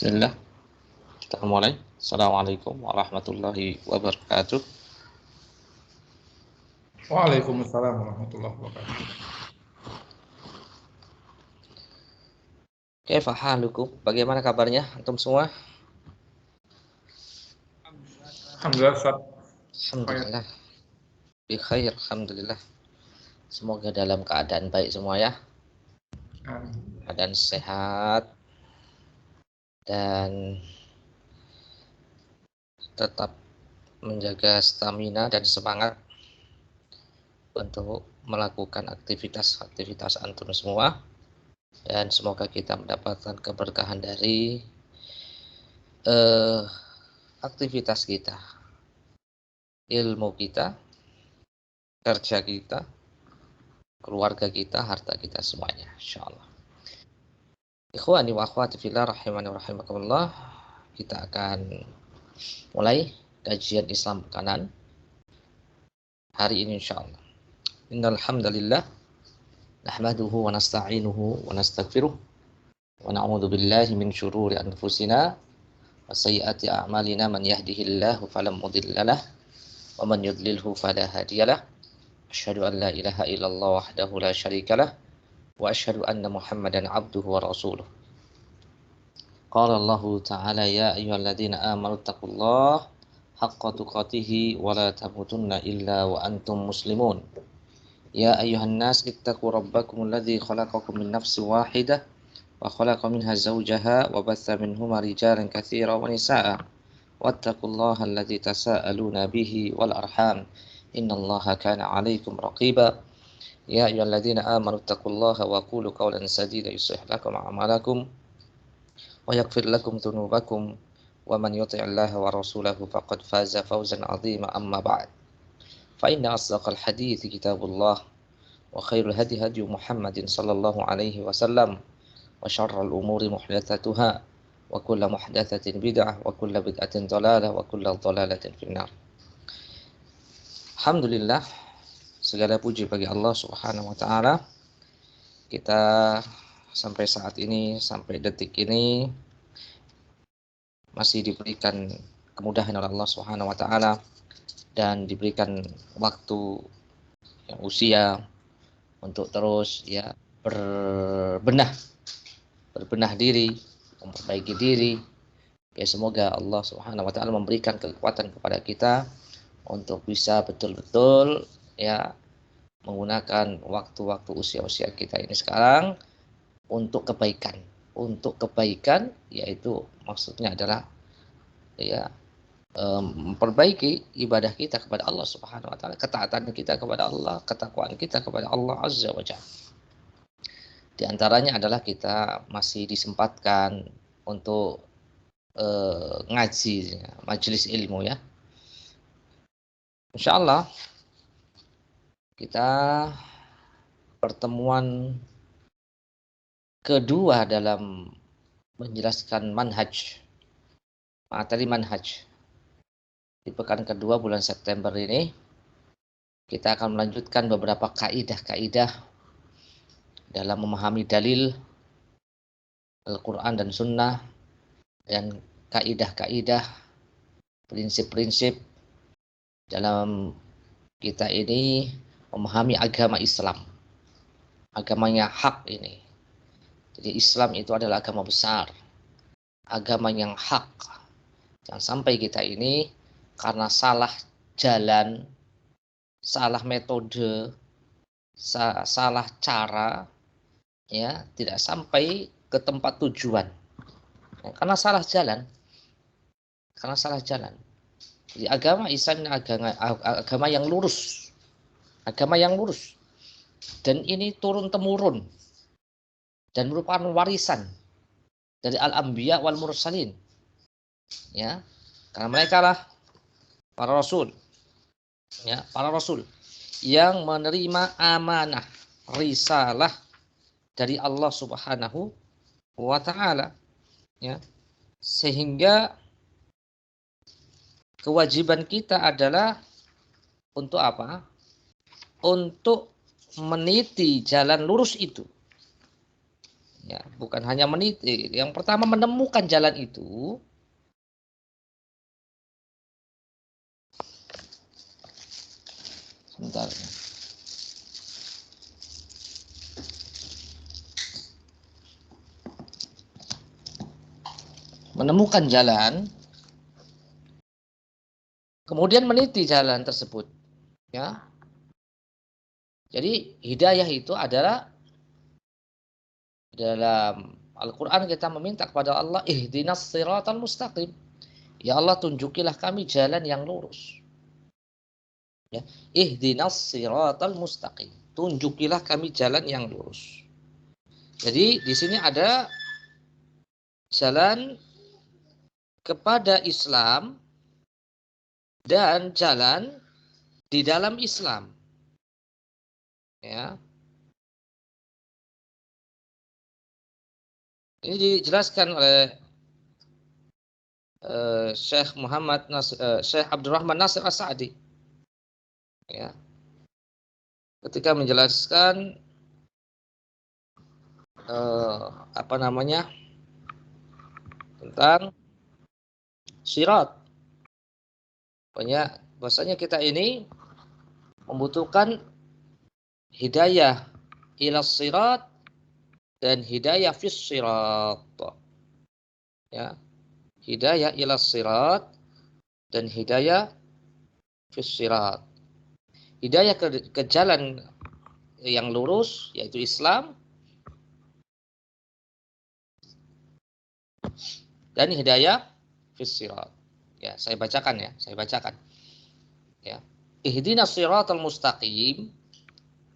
Bismillah, kita mulai. Assalamualaikum warahmatullahi wabarakatuh. Waalaikumsalam warahmatullahi wabarakatuh. Kaifa halukum? Bagaimana kabarnya antum semua? Alhamdulillah Ustaz. Alhamdulillah. Bi khair, alhamdulillah. Semoga dalam keadaan baik semua ya. Keadaan sehat dan tetap menjaga stamina dan semangat untuk melakukan aktivitas antum semua, dan semoga kita mendapatkan keberkahan dari aktivitas kita, ilmu kita, kerja kita, keluarga kita, harta kita semuanya, insyaallah. Ikhwani wa akhwati fillah rahimani wa rahimakumullah, kita akan mulai kajian Islam kanan hari ini insyaallah. Innal hamdalillah nahmaduhu wa nasta'inuhu wa nastaghfiruh wa na'udzu billahi min syururi anfusina wa sayyiati a'malina, man yahdihillahu fala mudilla lahu wa man yudlilhu fala hadiyalah. Asyhadu an la ilaha illallah wahdahu la syarikalah wa asyhadu anna Muhammadan abduhu wa rasuluh. Qala Allah ta'ala ya ayyuhalladzina amanu taqullaha haqqa tuqatih wa la tamutunna illa wa antum muslimun. Ya ayyuhan nas ittaqu rabbakum alladzi khalaqakum min nafsin wahidah wa khalaqa minha zawjaha wa batha minhuma rijalan katsiran wa nisaa'a wattaqullaha alladzi tasaaluna bihi wal arham innallaha kana 'alaikum raqiba. Ya ayyuhalladzina amanu taqullaha wa qulu qawlan sadida yuslih lakum a'malakum wa yaghfir lakum dhunubakum wa man yuti'illaha wa rasulahu faqad faza fawzan 'azima. Amma ba'd. Fa inna asdaqal hadithi kitabullah wa khairul hadi hadi Muhammadin sallallahu alaihi wasallam wa syarrul umuri muhdatsatuha wa kullu muhdatsatin bid'ah wa kullu bid'atin dhalalah wa kullu dhalalatin finnar. Alhamdulillah, segala puji bagi Allah Subhanahu wa taala. Kita sampai saat ini, sampai detik ini masih diberikan kemudahan oleh Allah Subhanahu wa taala dan diberikan waktu, usia untuk terus berbenah diri, memperbaiki diri. Ya, semoga Allah Subhanahu wa taala memberikan kekuatan kepada kita untuk bisa betul-betul menggunakan waktu-waktu usia-usia kita ini sekarang untuk kebaikan. Untuk kebaikan, yaitu maksudnya adalah memperbaiki ibadah kita kepada Allah Subhanahu wa taala, ketaatan kita kepada Allah, ketakwaan kita kepada Allah Azza wa Jalla. Di antaranya adalah kita masih disempatkan untuk ngaji, majelis ilmu ya. Insyaallah kita pertemuan kedua dalam menjelaskan materi manhaj. Di pekan kedua bulan September ini kita akan melanjutkan beberapa kaidah-kaidah dalam memahami dalil Al-Quran dan Sunnah, dan kaidah-kaidah, prinsip-prinsip dalam kita ini memahami agama Islam, agamanya hak ini. Jadi Islam itu adalah agama besar, agama yang hak. Jangan sampai kita ini karena salah jalan, salah metode, salah cara, tidak sampai ke tempat tujuan. Karena salah jalan. Jadi agama Islam agama yang lurus. Agama yang lurus. Dan ini turun-temurun. Dan merupakan warisan dari al-anbiya wal mursalin. Ya, karena mereka lah para rasul yang menerima amanah risalah dari Allah Subhanahu wa taala, sehingga kewajiban kita adalah untuk apa? Untuk meniti jalan lurus itu. Ya, bukan hanya meniti. Yang pertama menemukan jalan itu. Sebentar. Menemukan jalan, kemudian meniti jalan tersebut. Ya. Jadi hidayah itu adalah dalam Al-Quran kita meminta kepada Allah, ihdinas siratal mustaqim. Ya Allah, tunjukilah kami jalan yang lurus. Ya. Ihdinas siratal mustaqim. Tunjukilah kami jalan yang lurus. Jadi di sini ada jalan kepada Islam dan jalan di dalam Islam. Ya. Ini dijelaskan oleh Syekh Abdurrahman Nasir As-Sa'di. Ya. Ketika menjelaskan tentang sirat. Bahwasanya kita ini membutuhkan hidayah ila sirat dan hidayah fis sirat. Ya. Hidayah ila sirat dan hidayah fis sirat. Hidayah ke jalan yang lurus yaitu Islam, dan hidayah fis sirat. Ya, saya bacakan. Ya. Ihdinas siratal mustaqim.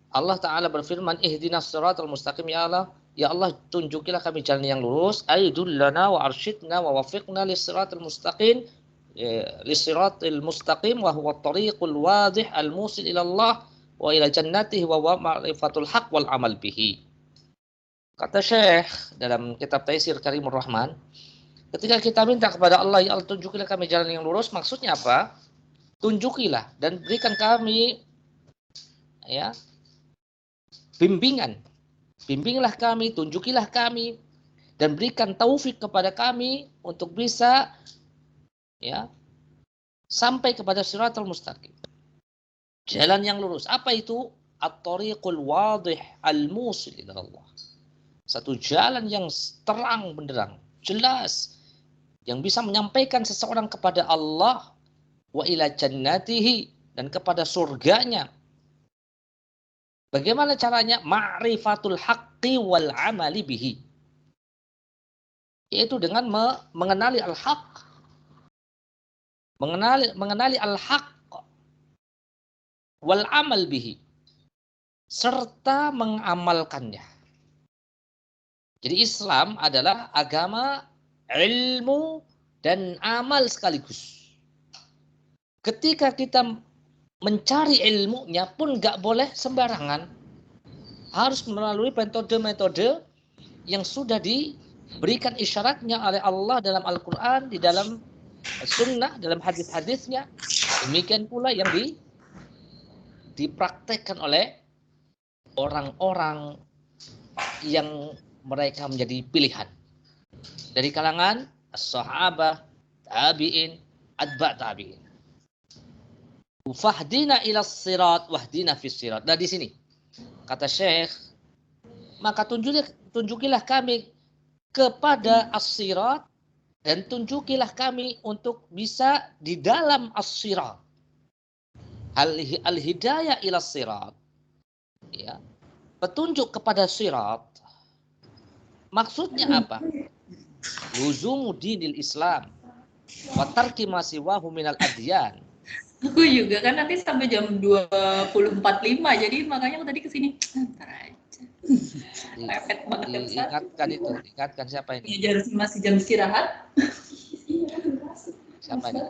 Allah Ta'ala berfirman, ihdinas siratal mustaqim, ya Allah. Ya Allah, tunjukilah kami jalan yang lurus. Aidullana wa arsyidna wa wafiqna lissiratal mustaqim. Lissiratil mustaqim wa huwa tariqul wadih al-musil ila Allah wa ila jannatihi wa ma'rifatul haq wal amal bihi. Kata Syekh dalam kitab Taisir Karimur Rahman, ketika kita minta kepada Allah, ya Allah, tunjukilah kami jalan yang lurus, maksudnya apa? Tunjukilah dan berikan kami, ya, bimbingan. Bimbinglah kami, tunjukilah kami, dan berikan taufik kepada kami untuk bisa, ya, sampai kepada siratal mustaqim. Jalan yang lurus. Apa itu? At-tariqul wadih al-musil ila Allah. Satu jalan yang terang benderang, jelas, yang bisa menyampaikan seseorang kepada Allah, wa ila jannatihi, dan kepada surganya. Bagaimana caranya? Ma'rifatul haqqi wal amali bihi. Yaitu dengan mengenali al-haq. Mengenali al-haq wal amal bihi. Serta mengamalkannya. Jadi Islam adalah agama ilmu dan amal sekaligus. Ketika kita mencari ilmunya pun nggak boleh sembarangan. Harus melalui metode-metode yang sudah diberikan isyaratnya oleh Allah dalam Al-Quran, di dalam sunnah, dalam hadis-hadisnya. Demikian pula yang dipraktekkan oleh orang-orang yang mereka menjadi pilihan. Dari kalangan as-sahabah, tabi'in, atba' tabi'in. Fahdina ila sirat wahdina fis sirat. Nah di sini kata Syekh, maka tunjukilah kami kepada as-sirat dan tunjukilah kami untuk bisa di dalam as-sirat. Al-hidayah ila sirat. Ya. Petunjuk kepada sirat. Maksudnya apa? Luzumu dinil Islam wa tarki ma siwahu minal adyan. Aku juga kan nanti sampai jam 20.45, jadi makanya aku tadi kesini. Ntar aja. Repet banget ya Ustaz. Ingatkan siapa ini? Ya, masih jam istirahat. Siapa ini?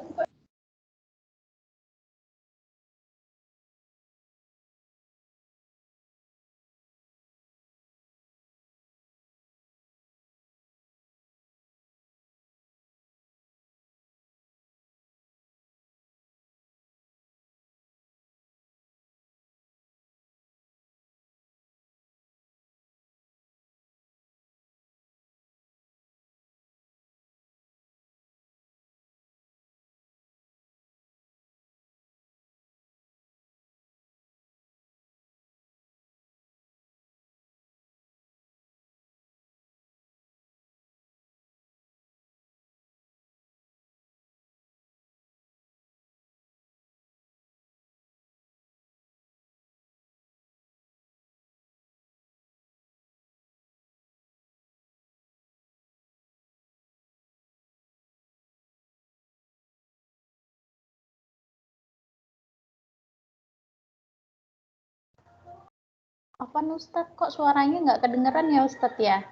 Apa Ustadz, kok suaranya nggak kedengeran ya Ustadz ya?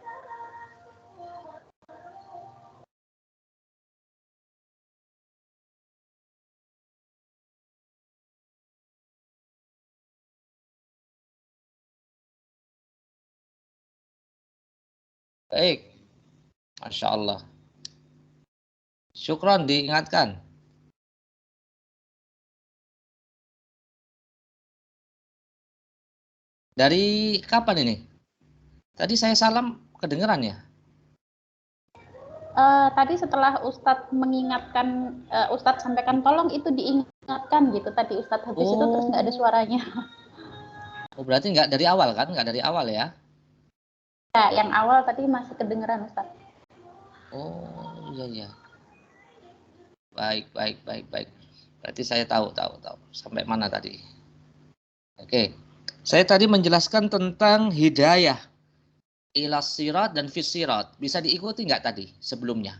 Baik, Masya Allah. Syukron diingatkan. Dari kapan ini? Tadi saya salam kedengeran ya? Tadi setelah Ustadz mengingatkan, Ustadz sampaikan tolong itu diingatkan gitu tadi Ustadz, habis itu terus nggak ada suaranya. Oh, berarti nggak dari awal kan? Nggak dari awal ya? Ya, yang awal tadi masih kedengeran Ustadz. Oh, iya. Baik. Berarti saya tahu. Sampai mana tadi? Oke. Saya tadi menjelaskan tentang hidayah ilas sirat dan fis sirat. Bisa diikuti nggak tadi sebelumnya?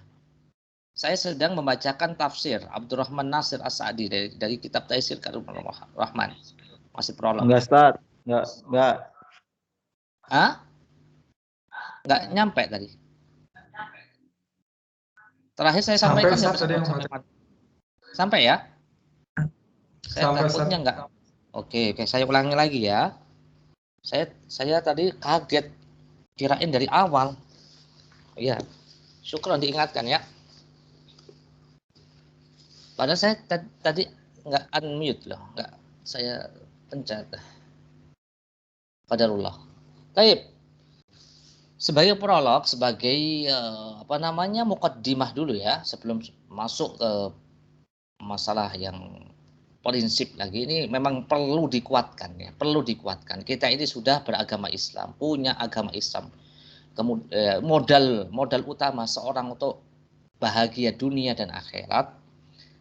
Saya sedang membacakan tafsir Abdurrahman Nasir As-Sa'di dari kitab Taisir Karimur Rahman. Masih prolog. Enggak, Ustaz. Enggak. Hah? Nggak nyampe tadi. Terakhir saya sampaikan sampai ya? Saya takutnya enggak. Oke, saya ulangi lagi ya. Saya tadi kaget, kirain dari awal. Iya, syukur diingatkan ya. Padahal saya tadi nggak unmute loh, nggak saya pencet. Qadarullah. Baik. Sebagai prolog, sebagai muqaddimah dulu ya, sebelum masuk ke masalah yang prinsip lagi, ini memang perlu dikuatkan ya, Kita ini sudah beragama Islam, punya agama Islam. Kemudian modal utama seorang untuk bahagia dunia dan akhirat.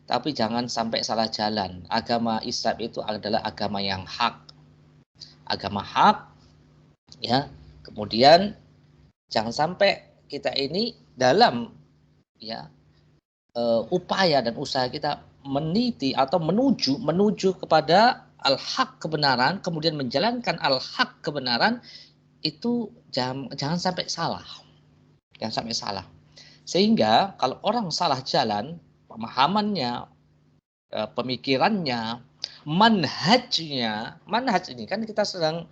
Tapi jangan sampai salah jalan. Agama Islam itu adalah agama yang hak. Agama hak ya. Kemudian jangan sampai kita ini dalam ya upaya dan usaha kita meniti atau menuju kepada al-haq kebenaran, kemudian menjalankan al-haq kebenaran itu jangan sampai salah. Jangan sampai salah. Sehingga kalau orang salah jalan, pemahamannya, pemikirannya, manhaj ini kan kita sedang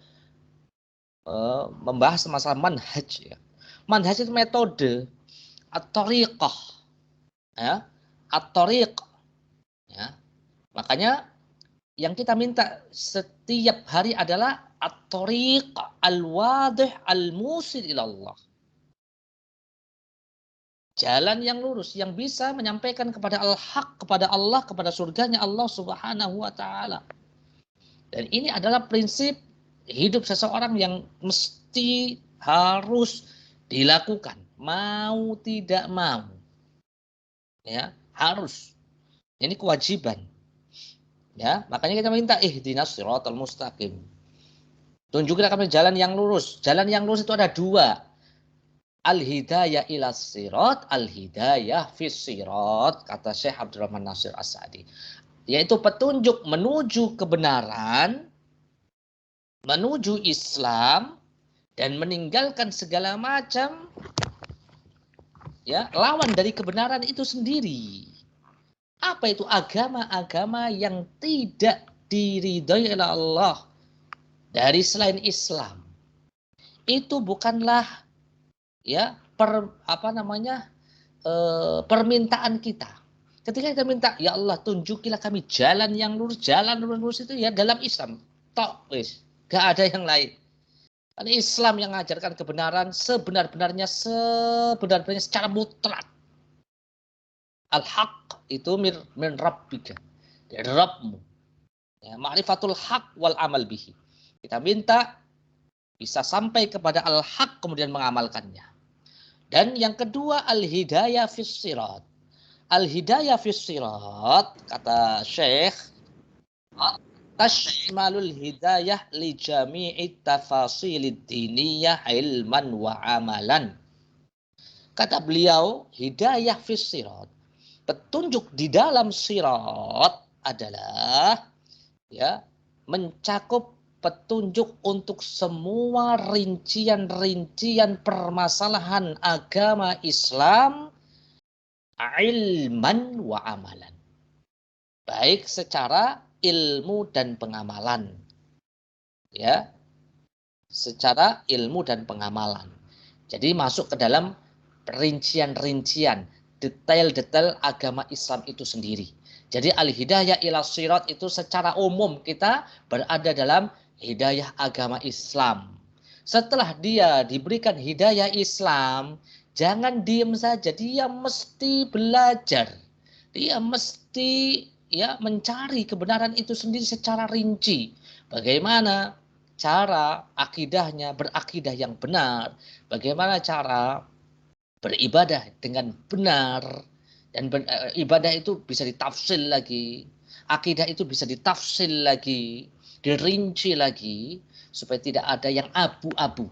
membahas masalah manhaj ya. Manhaj itu metode, at-tariqah ya, at-tariq ya. Makanya yang kita minta setiap hari adalah at-tariq al-wadih al-musil ila Allah. Jalan yang lurus yang bisa menyampaikan kepada al-haq, kepada Allah, kepada surganya Allah Subhanahu wa taala. Dan ini adalah prinsip hidup seseorang yang mesti harus dilakukan, mau tidak mau. Ya, harus. Ini kewajiban. Ya, makanya kita minta ihdinas siratal mustaqim. Tunjukkan kami jalan yang lurus. Jalan yang lurus itu ada dua. Al-hidayah ilas sirat, al-hidayah fis sirat, kata Syekh Abdurrahman Nasir As-Sa'di. Yaitu petunjuk menuju kebenaran, menuju Islam, dan meninggalkan segala macam ya lawan dari kebenaran itu sendiri. Apa itu agama-agama yang tidak diridhoi oleh Allah dari selain Islam? Itu bukanlah ya permintaan kita. Ketika kita minta, ya Allah tunjukilah kami jalan yang lurus, itu ya dalam Islam. Tok wis, gak ada yang lain. Karena Islam yang mengajarkan kebenaran sebenar-benarnya secara mutlak. Al-haq itu min rabbika, dari Rabbmu. Ya, ma'rifatul haq wal amal bihi. Kita minta bisa sampai kepada al-haq kemudian mengamalkannya. Dan yang kedua al-hidayah fis sirat. Al-hidayah fis sirat kata Syekh tashmalul hidayah li jami'i tafasilid diniyah ilman wa amalan. Kata beliau, hidayah fis sirat, petunjuk di dalam sirat adalah ya mencakup petunjuk untuk semua rincian-rincian permasalahan agama Islam, ilman wa amalan. Baik secara ilmu dan pengamalan. Ya. Secara ilmu dan pengamalan. Jadi masuk ke dalam rincian-rincian, detail-detail agama Islam itu sendiri. Jadi al-hidayah ila sirat itu secara umum kita berada dalam hidayah agama Islam. Setelah dia diberikan hidayah Islam, jangan diem saja, dia mesti belajar. Dia mesti ya mencari kebenaran itu sendiri secara rinci. Bagaimana cara akidahnya, berakidah yang benar, bagaimana cara beribadah dengan benar, dan ibadah itu bisa ditafsil lagi, akidah itu bisa ditafsil lagi, dirinci lagi, supaya tidak ada yang abu-abu,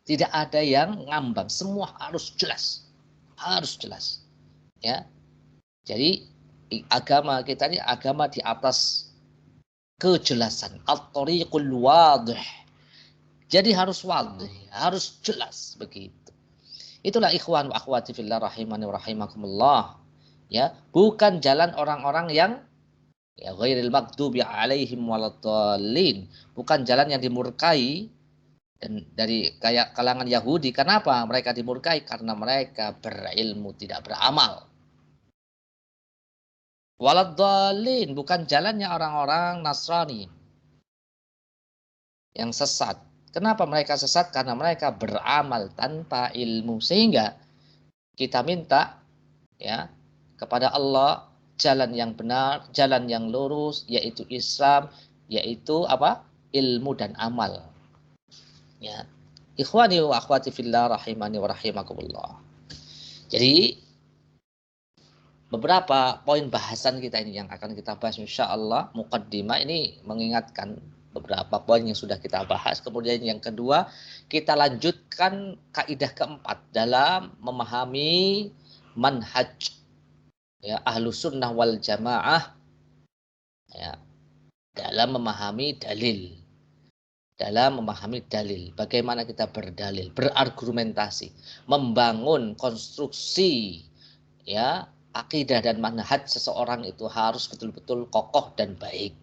tidak ada yang ngambang, semua harus jelas, ya. Jadi agama kita ini agama di atas kejelasan, at-tariqul wadih. Jadi harus wadih, harus jelas begitu. Itulah ikhwan wa akhwati fillah rahimani wa rahimakumullah. Ya, bukan jalan orang-orang yang ya ghairil maghdubi alaihim waladdallin, bukan jalan yang dimurkai dan dari kayak kalangan Yahudi. Kenapa mereka dimurkai? Karena mereka berilmu tidak beramal. Waladdallin, bukan jalannya orang-orang Nasrani yang sesat. Kenapa mereka sesat? Karena mereka beramal tanpa ilmu. Sehingga kita minta ya kepada Allah jalan yang benar, jalan yang lurus, yaitu Islam, yaitu apa? Ilmu dan amal. Ya. Ikhwani wa akhwati fillah rahimani wa rahimakumullah. Jadi beberapa poin bahasan kita ini yang akan kita bahas insyaallah, muqaddimah ini mengingatkan beberapa poin yang sudah kita bahas. Kemudian yang kedua, kita lanjutkan kaidah keempat dalam memahami manhaj ya Ahlus Sunnah wal Jamaah ya, dalam memahami dalil. Dalam memahami dalil, bagaimana kita berdalil, berargumentasi, membangun konstruksi ya akidah dan manhaj seseorang itu harus betul-betul kokoh dan baik.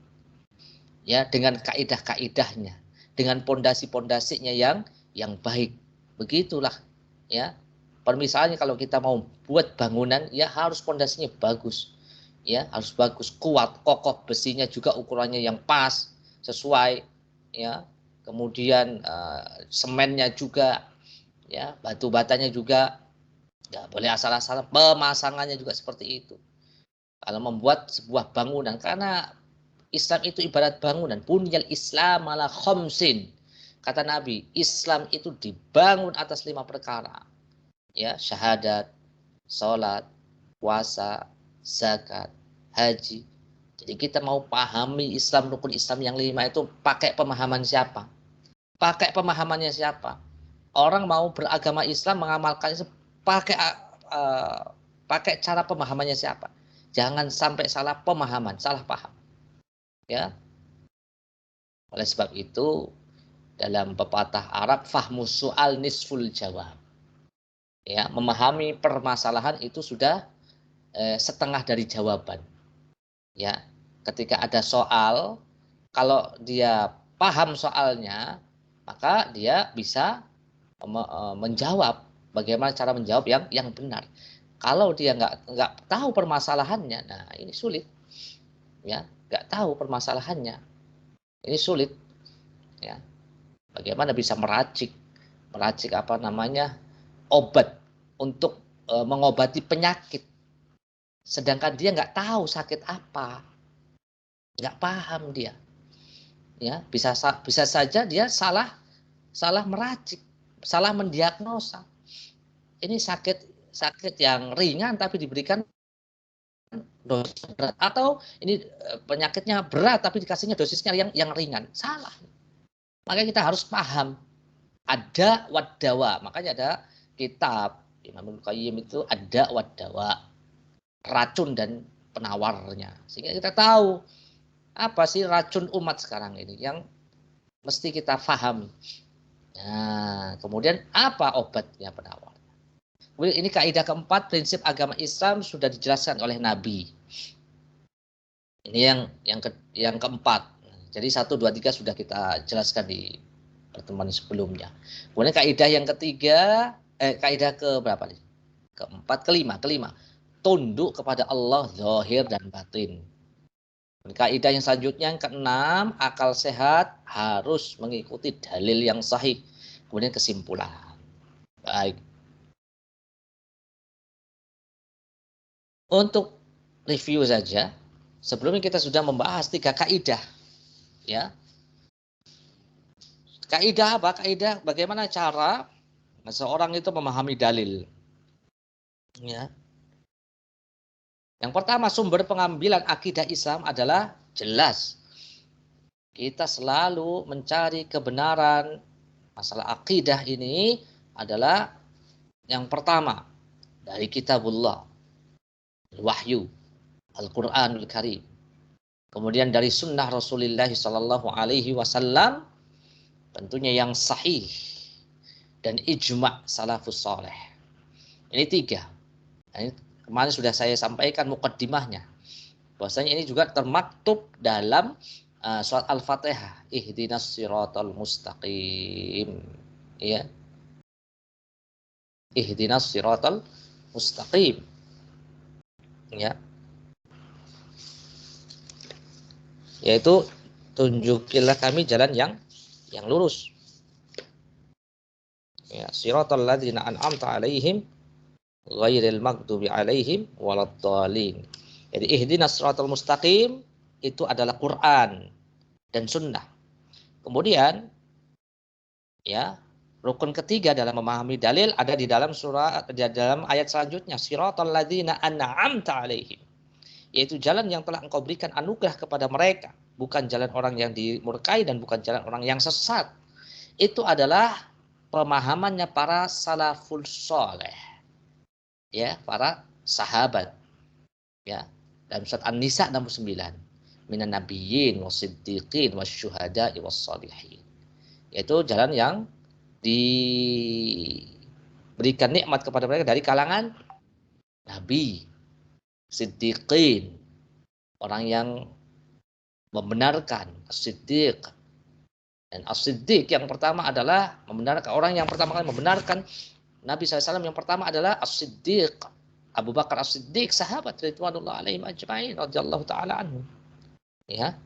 Ya, dengan kaidah-kaidahnya, dengan pondasi-pondasinya yang baik. Begitulah ya. Permisalnya kalau kita mau buat bangunan ya harus pondasinya bagus. Ya, harus bagus, kuat, kokoh, besinya juga ukurannya yang pas, sesuai ya. Kemudian semennya juga ya, batu batanya juga nggak boleh asal-asalan, pemasangannya juga seperti itu. Kalau membuat sebuah bangunan, karena Islam itu ibarat bangunan, bunyal Islam ala khamsin. Kata Nabi, Islam itu dibangun atas 5 perkara. Ya, syahadat, salat, puasa, zakat, haji. Jadi kita mau pahami Islam, rukun Islam yang 5 itu pakai pemahaman siapa? Pakai pemahamannya siapa? Orang mau beragama Islam, mengamalkannya pakai cara pemahamannya siapa? Jangan sampai salah pemahaman, salah paham. Ya. Oleh sebab itu dalam pepatah Arab fahmus su'al nisful jawab. Ya, memahami permasalahan itu sudah setengah dari jawaban. Ya, ketika ada soal, kalau dia paham soalnya, maka dia bisa menjawab. Bagaimana cara menjawab yang benar. Kalau dia nggak tahu permasalahannya, nah ini sulit. Ya, nggak tahu permasalahannya, ini sulit. Ya, bagaimana bisa meracik apa namanya obat untuk mengobati penyakit, sedangkan dia nggak tahu sakit apa, nggak paham dia. Ya, bisa saja dia salah meracik, salah mendiagnosa. Ini sakit yang ringan tapi diberikan dosis berat, atau ini penyakitnya berat tapi dikasihnya dosisnya yang ringan. Salah. Makanya kita harus paham ada wadawa. Makanya ada kitab Imam Qayyim itu ada wadawa, racun dan penawarnya. Sehingga kita tahu apa sih racun umat sekarang ini yang mesti kita fahami. Nah, kemudian apa obatnya penawar? Kemudian ini kaidah keempat, prinsip agama Islam sudah dijelaskan oleh Nabi. Ini yang keempat. Jadi 1, 2, 3 sudah kita jelaskan di pertemuan sebelumnya. Kemudian kaidah yang ketiga, kaidah ke berapa nih? Keempat, kelima. Tunduk kepada Allah zahir dan batin. Kaidah yang selanjutnya yang keenam, akal sehat harus mengikuti dalil yang sahih. Kemudian kesimpulan. Baik. Untuk review saja, sebelumnya kita sudah membahas 3 kaidah. Ya. Kaidah apa? Kaidah bagaimana cara seseorang itu memahami dalil. Ya. Yang pertama, sumber pengambilan akidah Islam adalah jelas. Kita selalu mencari kebenaran. Masalah akidah ini adalah yang pertama dari kitabullah, wahyu, Al-Quranul Karim. Kemudian dari sunnah Rasulullah SAW, tentunya yang sahih, dan ijma' salafus saleh. Ini 3. Ini kemarin sudah saya sampaikan muqaddimahnya. Bahwasanya ini juga termaktub dalam surat Al-Fatihah. Ihdinas siratal mustaqim. Ya. Ihdinas siratal mustaqim. Ya. Yaitu tunjukilah kami jalan yang lurus. Ya, siratal ladzina an'amta 'alaihim ghairil maghdubi 'alaihim waladdallin. Jadi ihdinas siratal mustaqim itu adalah Quran dan sunnah. Kemudian ya, rukun ketiga dalam memahami dalil ada di dalam dalam ayat selanjutnya, siratal ladzina an'amta 'alaihim. Yaitu jalan yang telah engkau berikan anugerah kepada mereka, bukan jalan orang yang dimurkai dan bukan jalan orang yang sesat. Itu adalah pemahamannya para salaful soleh, ya, para sahabat, ya, dalam surat An-Nisa 69, minan nabiyyin wasiddiqin wasyuhada'i wassalihin, yaitu jalan yang diberikan nikmat kepada mereka dari kalangan nabi, siddiqin, orang yang membenarkan, as-siddiq. Dan as-siddiq yang pertama adalah membenarkan, orang yang pertama kali membenarkan Nabi SAW yang pertama adalah as-siddiq. Abu Bakar as-siddiq, sahabat ridwanullah alaihim ajma'in radhiyallahu ta'ala anhu. Ya.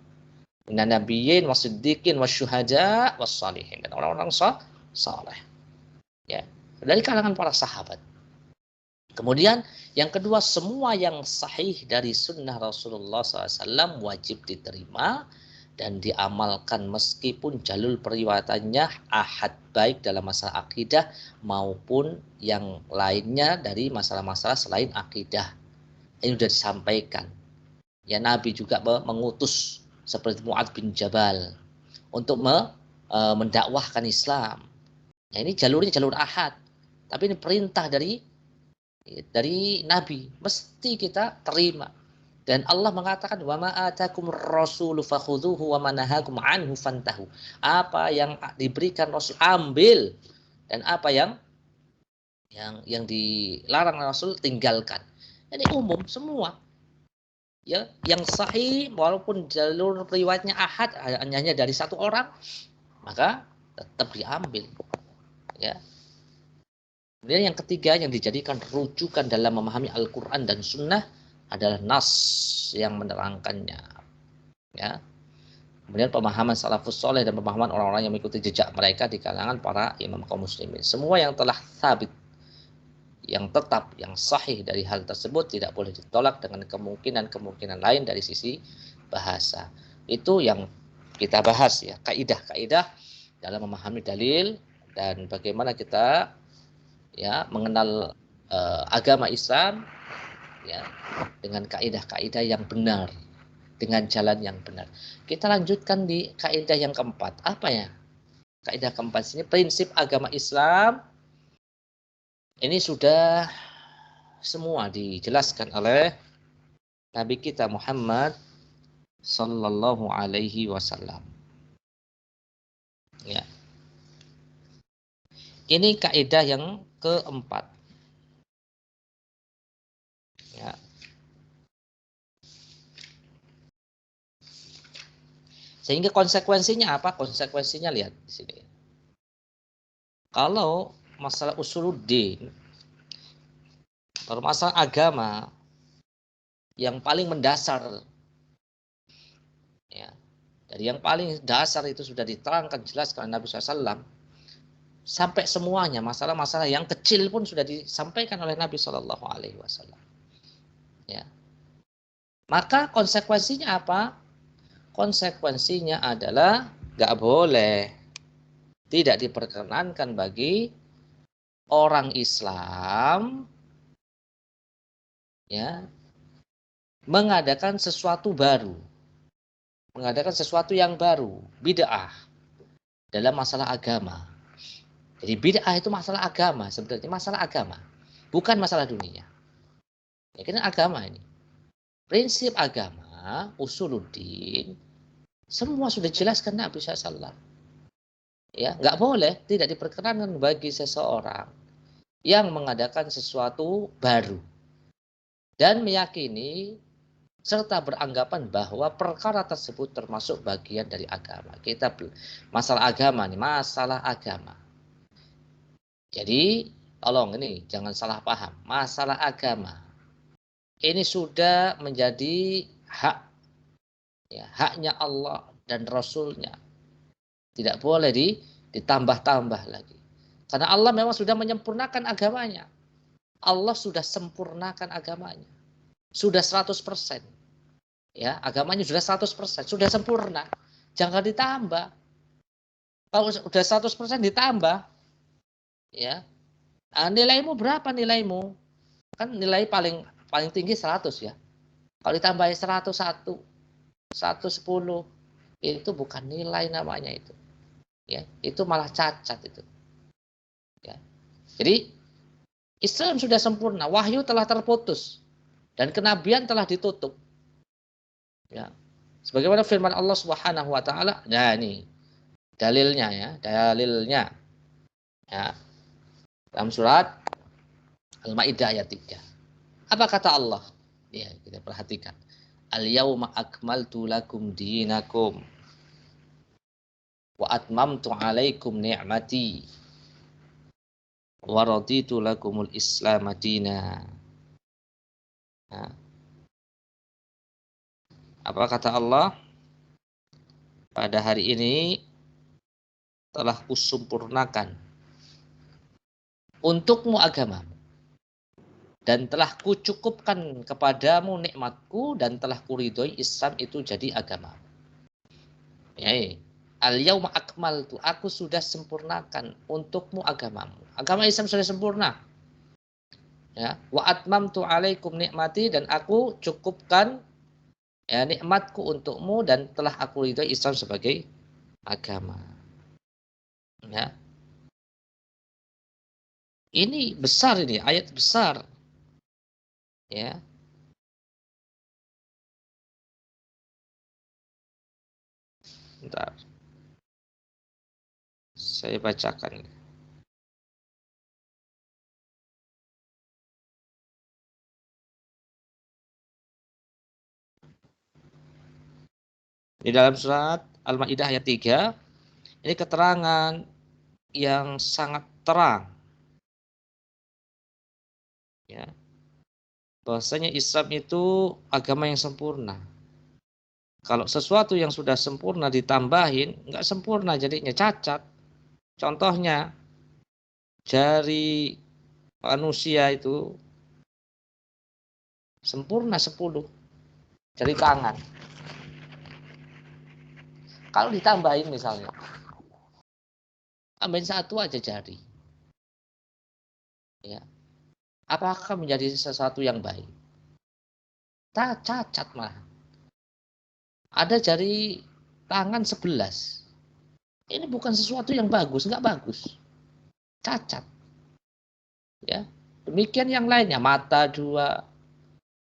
Minan nabiyyin wasiddiqin wasyuhada wassalihin. Dan orang-orang saleh. Ya. Dari kalangan para sahabat. Kemudian yang kedua, semua yang sahih dari sunnah Rasulullah SAW wajib diterima dan diamalkan meskipun jalur periwayatannya ahad, baik dalam masalah akidah maupun yang lainnya dari masalah-masalah selain akidah. Ini sudah disampaikan. Ya, Nabi juga mengutus seperti Mu'adz bin Jabal untuk mendakwahkan Islam. Ya, ini jalurnya jalur ahad. Tapi ini perintah dari Nabi, mesti kita terima. Dan Allah mengatakan wa ma atakum rasulu fakhudhuhu wa ma nahakum anhu fantahu. Apa yang diberikan Rasul ambil, dan apa yang dilarang Rasul tinggalkan. Ini umum semua. Ya, yang sahih walaupun jalur riwayatnya ahad hanya dari satu orang, maka tetap diambil. Ya. Kemudian yang ketiga yang dijadikan rujukan dalam memahami Al-Quran dan Sunnah adalah nas yang menerangkannya. Ya. Kemudian pemahaman salafus soleh dan pemahaman orang-orang yang mengikuti jejak mereka di kalangan para imam kaum muslimin. Semua yang telah sabit, yang tetap, yang sahih dari hal tersebut tidak boleh ditolak dengan kemungkinan lain dari sisi bahasa. Itu yang kita bahas ya, kaidah-kaidah dalam memahami dalil dan bagaimana kita ya mengenal agama Islam ya dengan kaidah-kaidah yang benar, dengan jalan yang benar. Kita lanjutkan di kaidah yang keempat. Apa ya? Kaidah keempat ini prinsip agama Islam. Ini sudah semua dijelaskan oleh Nabi kita Muhammad sallallahu alaihi wasallam. Ya. Ini kaidah yang keempat. Ya. Sehingga konsekuensinya apa? Konsekuensinya lihat di sini. Kalau masalah usuluddin, kalau masalah agama yang paling mendasar, ya, dari yang paling dasar itu sudah diterangkan jelas oleh Nabi SAW, sampai semuanya masalah-masalah yang kecil pun sudah disampaikan oleh Nabi SAW. Ya. Maka konsekuensinya apa? Konsekuensinya adalah nggak boleh, tidak diperkenankan bagi orang Islam ya mengadakan sesuatu baru, mengadakan sesuatu yang baru, bid'ah dalam masalah agama. Jadi bid'ah itu masalah agama, sebenarnya masalah agama, bukan masalah dunia. Ya, kan agama ini. Prinsip agama, usuluddin, semua sudah jelaskan Nabi SAW. Ya, nggak boleh, tidak diperkenankan bagi seseorang yang mengadakan sesuatu baru dan meyakini serta beranggapan bahwa perkara tersebut termasuk bagian dari agama. Kita masalah agama nih, masalah agama. Jadi, tolong ini jangan salah paham. Masalah agama ini sudah menjadi hak, ya, haknya Allah dan Rasulnya. Tidak boleh ditambah-tambah lagi. Karena Allah memang sudah menyempurnakan agamanya. Allah sudah sempurnakan agamanya. Sudah 100%. Ya, agamanya sudah 100%, sudah sempurna. Jangan ditambah. Kalau sudah 100% ditambah, ya. Nilaimu berapa nilaimu? Kan nilai paling tinggi 100 ya. Kalau ditambah 101, 110, itu bukan nilai namanya itu. Ya, itu malah cacat itu. Ya. Jadi Islam sudah sempurna, wahyu telah terputus dan kenabian telah ditutup. Ya. Sebagaimana firman Allah Subhanahu wa taala, nah ini dalilnya ya, dalilnya. Ya. Dalam surat Al-Maidah ayat 3. Apa kata Allah? Ya, kita perhatikan. Al-yauma akmaltu lakum dinakum wa atmamtu 'alaikum ni'mati wa raditu lakumul Islam madina. Nah, apa kata Allah? Pada hari ini telah kusempurnakan untukmu agamamu dan telah kucukupkan kepadamu nikmatku dan telah kuridhoi Islam itu jadi agamamu. Ya, al-yauma akmaltu, aku sudah sempurnakan untukmu agamamu. Agama Islam sudah sempurna. Ya, wa atmamtu 'alaikum nikmati, dan aku cukupkan ya nikmatku untukmu dan telah aku ridhoi Islam sebagai agama. Ya. Ini besar, ini ayat besar. Ya. Bentar. Saya bacakan. Di dalam surat Al-Maidah ayat 3, ini keterangan yang sangat terang. Ya. Bahwasanya Islam itu agama yang sempurna. Kalau sesuatu yang sudah sempurna ditambahin, nggak sempurna jadinya, cacat. Contohnya, jari manusia itu sempurna 10, jari tangan. Kalau ditambahin misalnya, tambahin 1 aja jari. Ya. Apakah menjadi sesuatu yang baik? Cacat malah. Ada jari tangan 11. Ini bukan sesuatu yang bagus, nggak bagus. Cacat. Ya. Demikian yang lainnya, mata 2,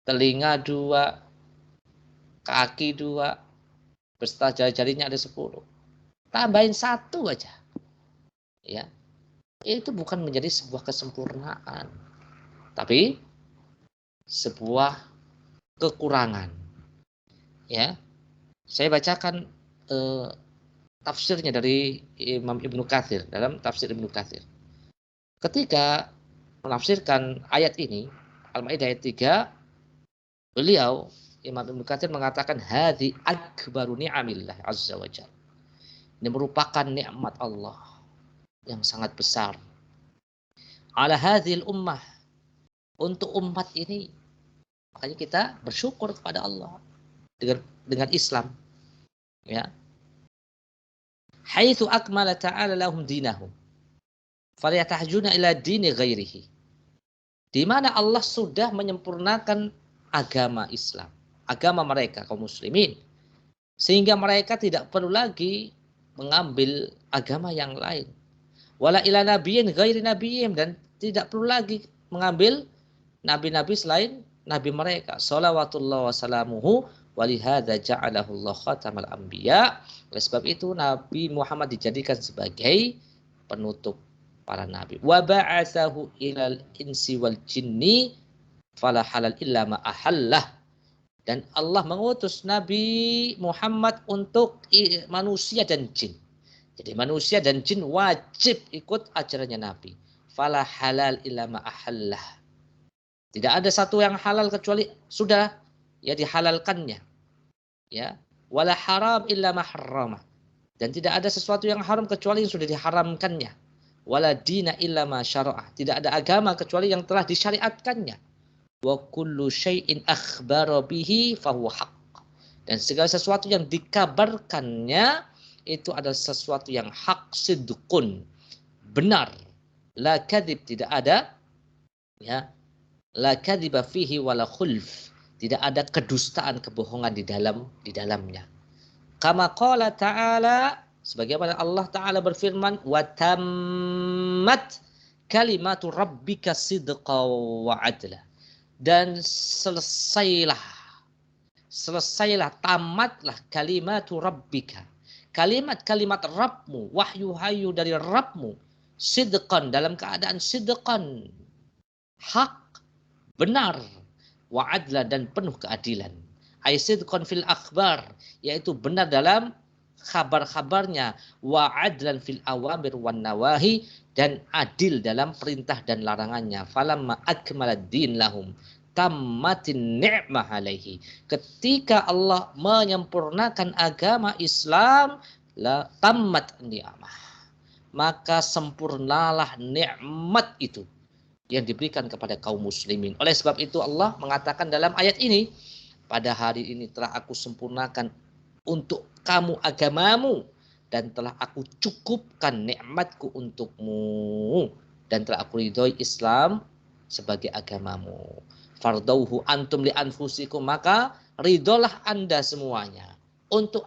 telinga 2, kaki 2, beserta jari-jarinya ada 10. tambahin satu aja. Ya. Itu bukan menjadi sebuah kesempurnaan, tapi sebuah kekurangan. Ya. Saya bacakan tafsirnya dari Imam Ibnu Katsir dalam tafsir Ibnu Katsir. Ketika menafsirkan ayat ini, Al-Maidah ayat 3, beliau Imam Ibnu Katsir mengatakan hadzi akbaru ni'amillah azza wa jalla. Ini merupakan nikmat Allah yang sangat besar. Ala hadhil ummah, untuk umat ini. Makanya kita bersyukur kepada Allah dengan Islam. Ya. Haitsu akmala ta'ala lahum dinahum. Falyatahjuna ila dini ghairihi. Di mana Allah sudah menyempurnakan agama Islam, agama mereka kaum muslimin, sehingga mereka tidak perlu lagi mengambil agama yang lain. Wala ila nabiyyin ghairi nabiyyim, dan tidak perlu lagi mengambil nabi-nabi selain nabi mereka. Shalawatullah wa salamuhu walihadza ja'alahu Allah khatamal anbiya. Oleh sebab itu Nabi Muhammad dijadikan sebagai penutup para nabi. Wa ba'atsahu ilal insi wal jinni fala halal illa ma ahallah. Dan Allah mengutus Nabi Muhammad untuk manusia dan jin. Jadi manusia dan jin wajib ikut ajarannya Nabi. Fala halal illa ma ahallah. Tidak ada satu yang halal kecuali sudah ya dihalalkannya. Ya, wala haram illa ma harrama. Dan tidak ada sesuatu yang haram kecuali yang sudah diharamkannya. Wala dina illa ma syara'ah. Tidak ada agama kecuali yang telah disyariatkannya. Wa kullu syai'in akhbara bihi fahuwa haqq. Dan segala sesuatu yang dikabarkannya itu adalah sesuatu yang hak, sidqun, benar. La kadzib, tidak ada ya. La kadziba fihi wala khulf. Tidak ada kedustaan, kebohongan di dalamnya. Kama qala ta'ala, sebagaimana Allah Ta'ala berfirman, wa tammat kalimatu rabbika sidqa wa adla. Dan selesailah, tamatlah kalimatu rabbika. Kalimat-kalimat Rabbmu, wahyu-wahyu dari Rabbmu, sidqan, dalam keadaan sidqan, hak, benar, wa adla, dan penuh keadilan. Ay sidqan fil akhbar, yaitu benar dalam kabar-kabarnya, wa adlan fil awamir wan nawahi, dan adil dalam perintah dan larangannya. Falamma akmalad din lahum tammatin ni'mah alaihi. Ketika Allah menyempurnakan agama Islam, la tammat ni'mah, maka sempurnalah nikmat itu yang diberikan kepada kaum muslimin. Oleh sebab itu Allah mengatakan dalam ayat ini, pada hari ini telah aku sempurnakan untuk kamu agamamu, dan telah aku cukupkan nikmatku untukmu, dan telah aku ridhoi Islam sebagai agamamu. Fardauhu antum li anfusikum, maka ridholah Anda semuanya untuk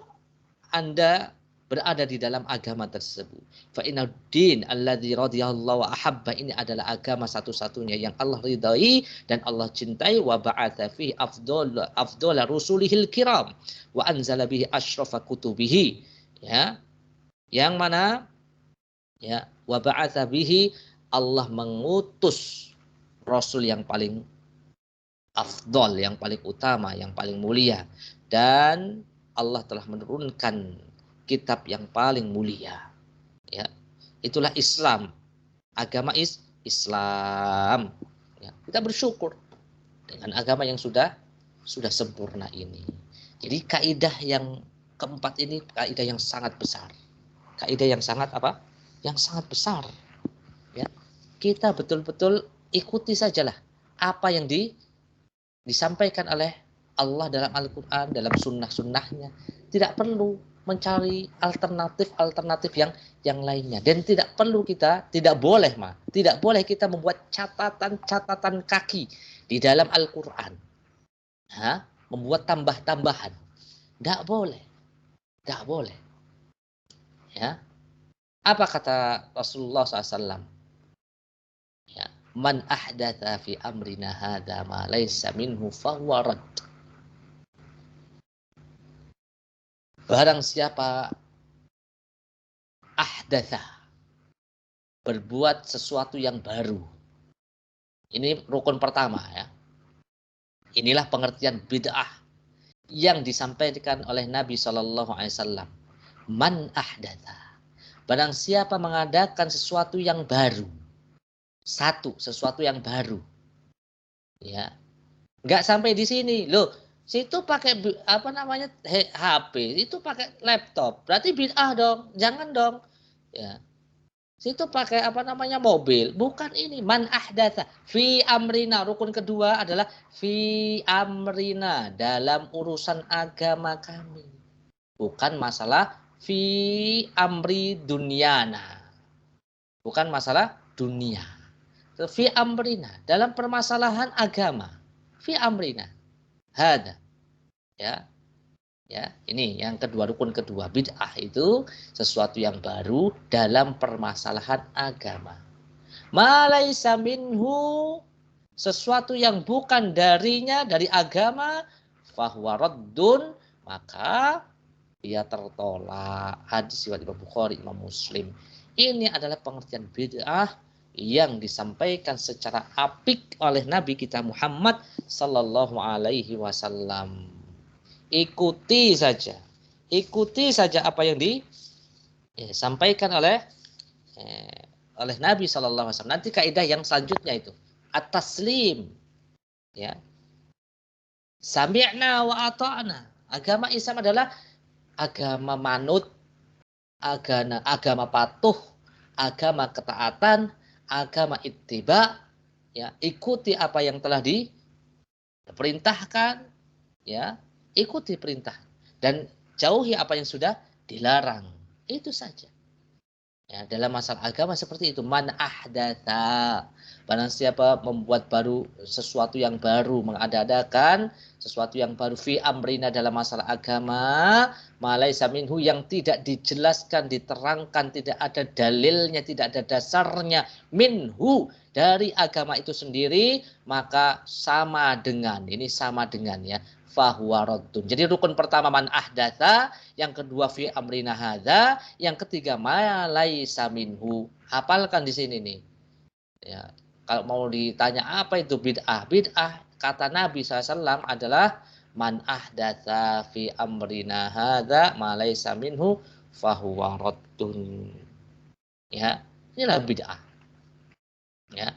Anda berada di dalam agama tersebut. Fa inna din alladzi radiyallahu wa ahabba, ini adalah agama satu-satunya yang Allah ridai dan Allah cintai. Wa ba'atha fihi afdal rusulihil kiram wa anzala bihi asyrafa kutubihi. Ya. Yang mana ya, wa ba'atha bihi, Allah mengutus rasul yang paling afdal, yang paling utama, yang paling mulia, dan Allah telah menurunkan kitab yang paling mulia. Ya, itulah Islam, agama Islam. Ya, kita bersyukur dengan agama yang sudah sempurna ini. Jadi kaidah yang keempat ini kaidah yang sangat besar. Kaidah yang sangat apa? Yang sangat besar. Ya, kita betul-betul ikuti sajalah apa yang disampaikan oleh Allah dalam Al-Quran, dalam sunnah-sunnahnya. Tidak perlu mencari alternatif yang lainnya, dan tidak boleh kita membuat catatan kaki di dalam Al-Quran, membuat tambah-tambahan. Tidak boleh. Ya, apa kata Rasulullah SAW? Ya, man ahdatha fi amrina hadza ma laysa minhu fahuwa rad. Barang siapa ahdatsa, berbuat sesuatu yang baru. Ini rukun pertama ya. Inilah pengertian bid'ah yang disampaikan oleh Nabi SAW. Man ahdatsa, barang siapa mengadakan sesuatu yang baru. Satu, sesuatu yang baru. Ya. Enggak sampai di sini. Loh, situ pakai HP, itu pakai laptop. Berarti bid'ah dong. Jangan dong. Ya. Situ pakai mobil. Bukan ini. Man ahdatsa fi amrina. Rukun kedua adalah fi amrina, dalam urusan agama kami. Bukan masalah fi amri dunyana. Bukan masalah dunia. Fi amrina, dalam permasalahan agama. Fi amrina. Hada. Ya. Ya, ini yang kedua, rukun kedua. Bid'ah itu sesuatu yang baru dalam permasalahan agama. Ma laisa minhu, sesuatu yang bukan darinya, dari agama, fahuwa raddun, maka dia tertolak. Hadis riwayat Imam Bukhari, Imam Muslim. Ini adalah pengertian bid'ah yang disampaikan secara apik oleh Nabi kita Muhammad sallallahu alaihi wasallam. Ikuti saja apa yang disampaikan oleh Nabi sallallahu alaihi wasallam. Nanti kaidah yang selanjutnya itu at-taslim, ya. Sami'na wa ata'na. Agama Islam adalah agama manut, agama patuh, agama ketaatan, agama ittiba, ya, ikuti apa yang telah diperintahkan, ya, ikuti perintah dan jauhi apa yang sudah dilarang. Itu saja. Ya, dalam masalah agama seperti itu. Man ahdatsa, barang siapa membuat baru sesuatu yang baru, mengada-adakan sesuatu yang baru fi amrina, dalam masalah agama, malaisa minhu, yang tidak dijelaskan, diterangkan, tidak ada dalilnya, tidak ada dasarnya, minhu, dari agama itu sendiri, maka sama dengan ya, fahuwa raddun. Jadi rukun pertama man ahdatsa, yang kedua fi amrina hadza, yang ketiga ma laisa minhu. Hafalkan di sini nih. Ya, kalau mau ditanya apa itu bid'ah? Bid'ah kata Nabi SAW adalah man ahdatsa fi amrina hadza ma laisa minhu fahuwa raddun. Ya, inilah bid'ah. Ya.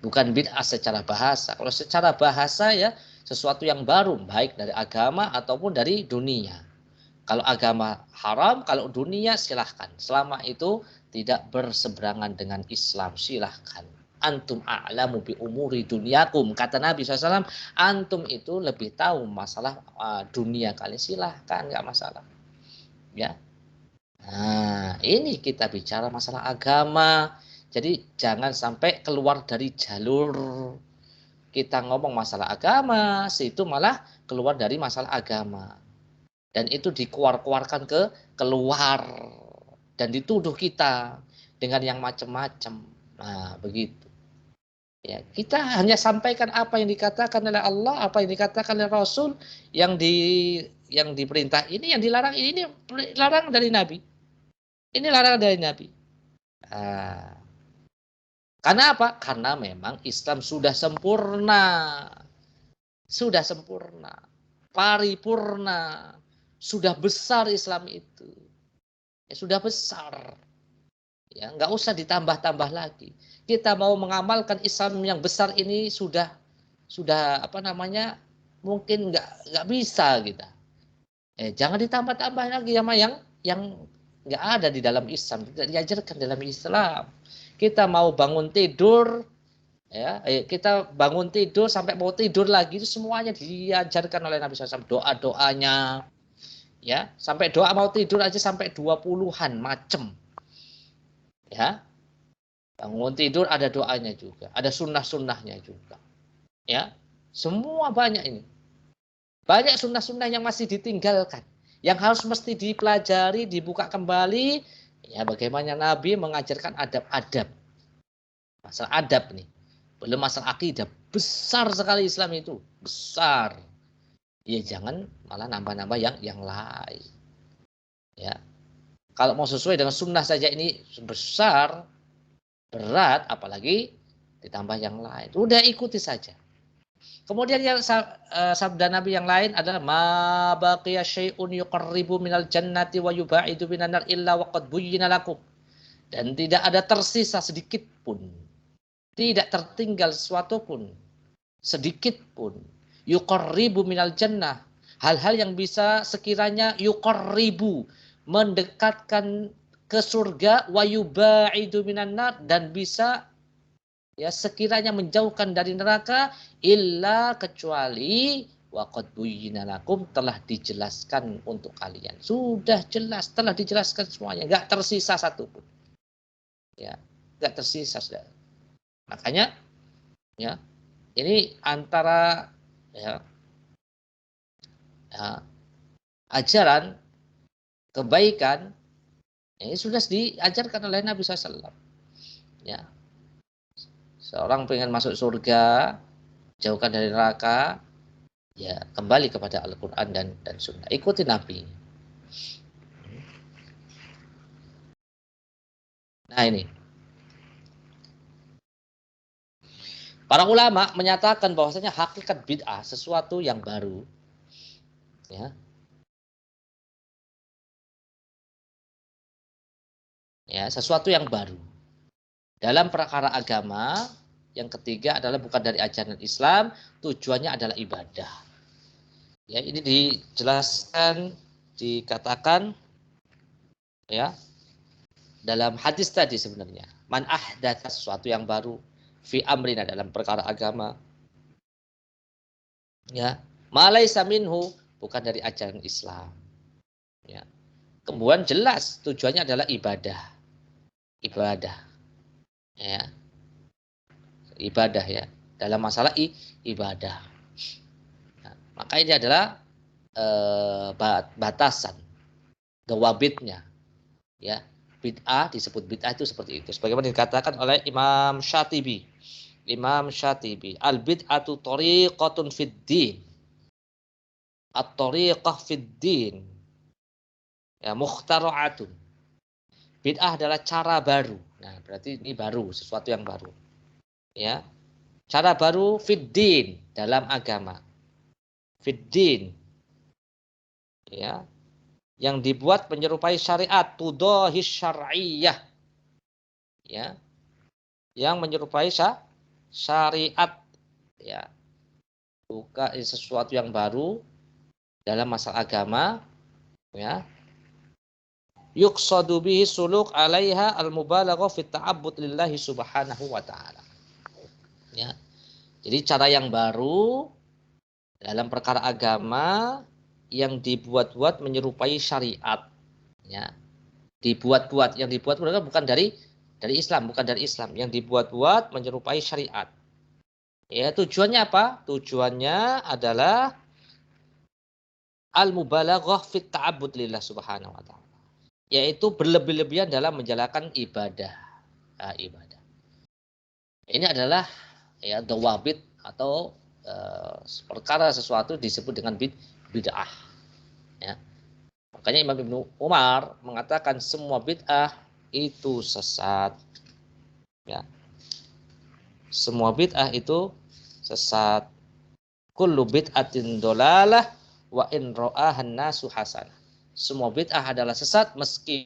Bukan bid'ah secara bahasa. Kalau secara bahasa ya sesuatu yang baru, baik dari agama ataupun dari dunia. Kalau agama haram, kalau dunia silahkan. Selama itu tidak berseberangan dengan Islam, silahkan. Antum a'lamu bi umuri dunyakum. Kata Nabi SAW, antum itu lebih tahu masalah dunia kalian, silahkan, nggak masalah. Ya. Nah, ini kita bicara masalah agama. Jadi jangan sampai keluar dari jalur. Kita ngomong masalah agama, situ malah keluar dari masalah agama. Dan itu dikeluarkan keluar. Dan dituduh kita dengan yang macam-macam. Nah, begitu. Ya, kita hanya sampaikan apa yang dikatakan oleh Allah, apa yang dikatakan oleh Rasul, yang diperintah ini, yang dilarang ini larang dari Nabi. Ini larang dari Nabi. Nah, karena apa? Karena memang Islam sudah sempurna. Sudah sempurna. Paripurna. Sudah besar Islam itu. Ya, sudah besar. Ya, nggak usah ditambah-tambah lagi. Kita mau mengamalkan Islam yang besar ini sudah mungkin nggak bisa kita. Jangan ditambah-tambah lagi sama yang nggak ada di dalam Islam, tidak diajarkan dalam Islam. Kita mau bangun tidur, ya, kita bangun tidur sampai mau tidur lagi itu semuanya diajarkan oleh Nabi SAW. Doa-doanya, ya, sampai doa mau tidur aja sampai 20-an macam. Ya, bangun tidur ada doanya juga, ada sunnah-sunnahnya juga. Ya, semua banyak ini. Banyak sunnah-sunnah yang masih ditinggalkan, yang harus mesti dipelajari, dibuka kembali. Ya, bagaimana Nabi mengajarkan adab-adab. Masalah adab nih. Belum masalah akidah. Besar sekali Islam itu. Besar. Ya, jangan malah nambah-nambah yang lain. Ya. Kalau mau sesuai dengan sunnah saja ini besar, berat, apalagi ditambah yang lain. Udah ikuti saja. Kemudian yang sabda Nabi yang lain adalah ma baqiya syai'un yuqarribu minal jannati wa yubaidu minan nar illa waqad buyyina lakum. Dan tidak ada tersisa sedikit pun, tidak tertinggal sesuatu pun, sedikit pun, yuqarribu minal jannah, hal-hal yang bisa sekiranya yuqarribu, mendekatkan ke surga, wa yubaidu minan nar, dan bisa ya sekiranya menjauhkan dari neraka, illa kecuali waqad buyyina lakum, telah dijelaskan untuk kalian. Sudah jelas, telah dijelaskan semuanya, enggak tersisa satu pun. Ya, enggak tersisa sudah. Makanya ya, ini antara ya ajaran kebaikan ini sudah diajarkan oleh Nabi SAW. Ya, seorang pengen masuk surga, jauhkan dari neraka, ya kembali kepada Al-Quran dan Sunnah. Ikuti Nabi. Nah ini, para ulama menyatakan bahwasanya hakikat bid'ah sesuatu yang baru, ya. Ya, sesuatu yang baru dalam perkara agama. Yang ketiga adalah bukan dari ajaran Islam, tujuannya adalah ibadah. Ya, ini dijelaskan, dikatakan ya dalam hadis tadi sebenarnya. Man ahdatsa, sesuatu yang baru, fi amrina, dalam perkara agama. Ya, ma laisa minhu, bukan dari ajaran Islam. Ya. Kemudian jelas tujuannya adalah ibadah. Ibadah. Ya. Ibadah ya. Dalam masalah ibadah. Nah, maka ini adalah batasan, dawabitnya. Ya. Bid'ah, disebut bid'ah itu seperti itu. Sebagaimana dikatakan oleh Imam Syatibi. Imam Syatibi, al-bid'atu tariqatun fid din. At-tariqah fid din. Ya, mukhtara'atun. Bid'ah adalah cara baru. Nah, berarti ini baru, sesuatu yang baru. Ya. Cara baru fid din, dalam agama. Fid din. Ya. Yang dibuat menyerupai syariat, tudahis syar'iyyah. Ya. Yang menyerupai syariat, ya. Bukan sesuatu yang baru dalam masalah agama, ya. Yuqsadu bihi suluk 'alaiha al-mubalaghah fi ta'abbud lillahi subhanahu wa ta'ala. Ya. Jadi cara yang baru dalam perkara agama yang dibuat-buat menyerupai syariat, ya. Dibuat-buat, yang dibuat bukan dari Islam, bukan dari Islam, yang dibuat-buat menyerupai syariat. Ya, tujuannya apa? Tujuannya adalah al-mubalaghah fi ta'abbud lillah subhanahu wa ta'ala. Yaitu berlebih-lebihan dalam menjalankan ibadah. Nah, ibadah. Ini adalah ya dawabit atau perkara sesuatu disebut dengan bid'ah. Ya. Makanya Imam Ibnu Umar mengatakan semua bid'ah itu sesat. Ya. Semua bid'ah itu sesat. Kullu bid'atin dolalah wa in ra'ahan nasu hasanah. Semua bid'ah adalah sesat meski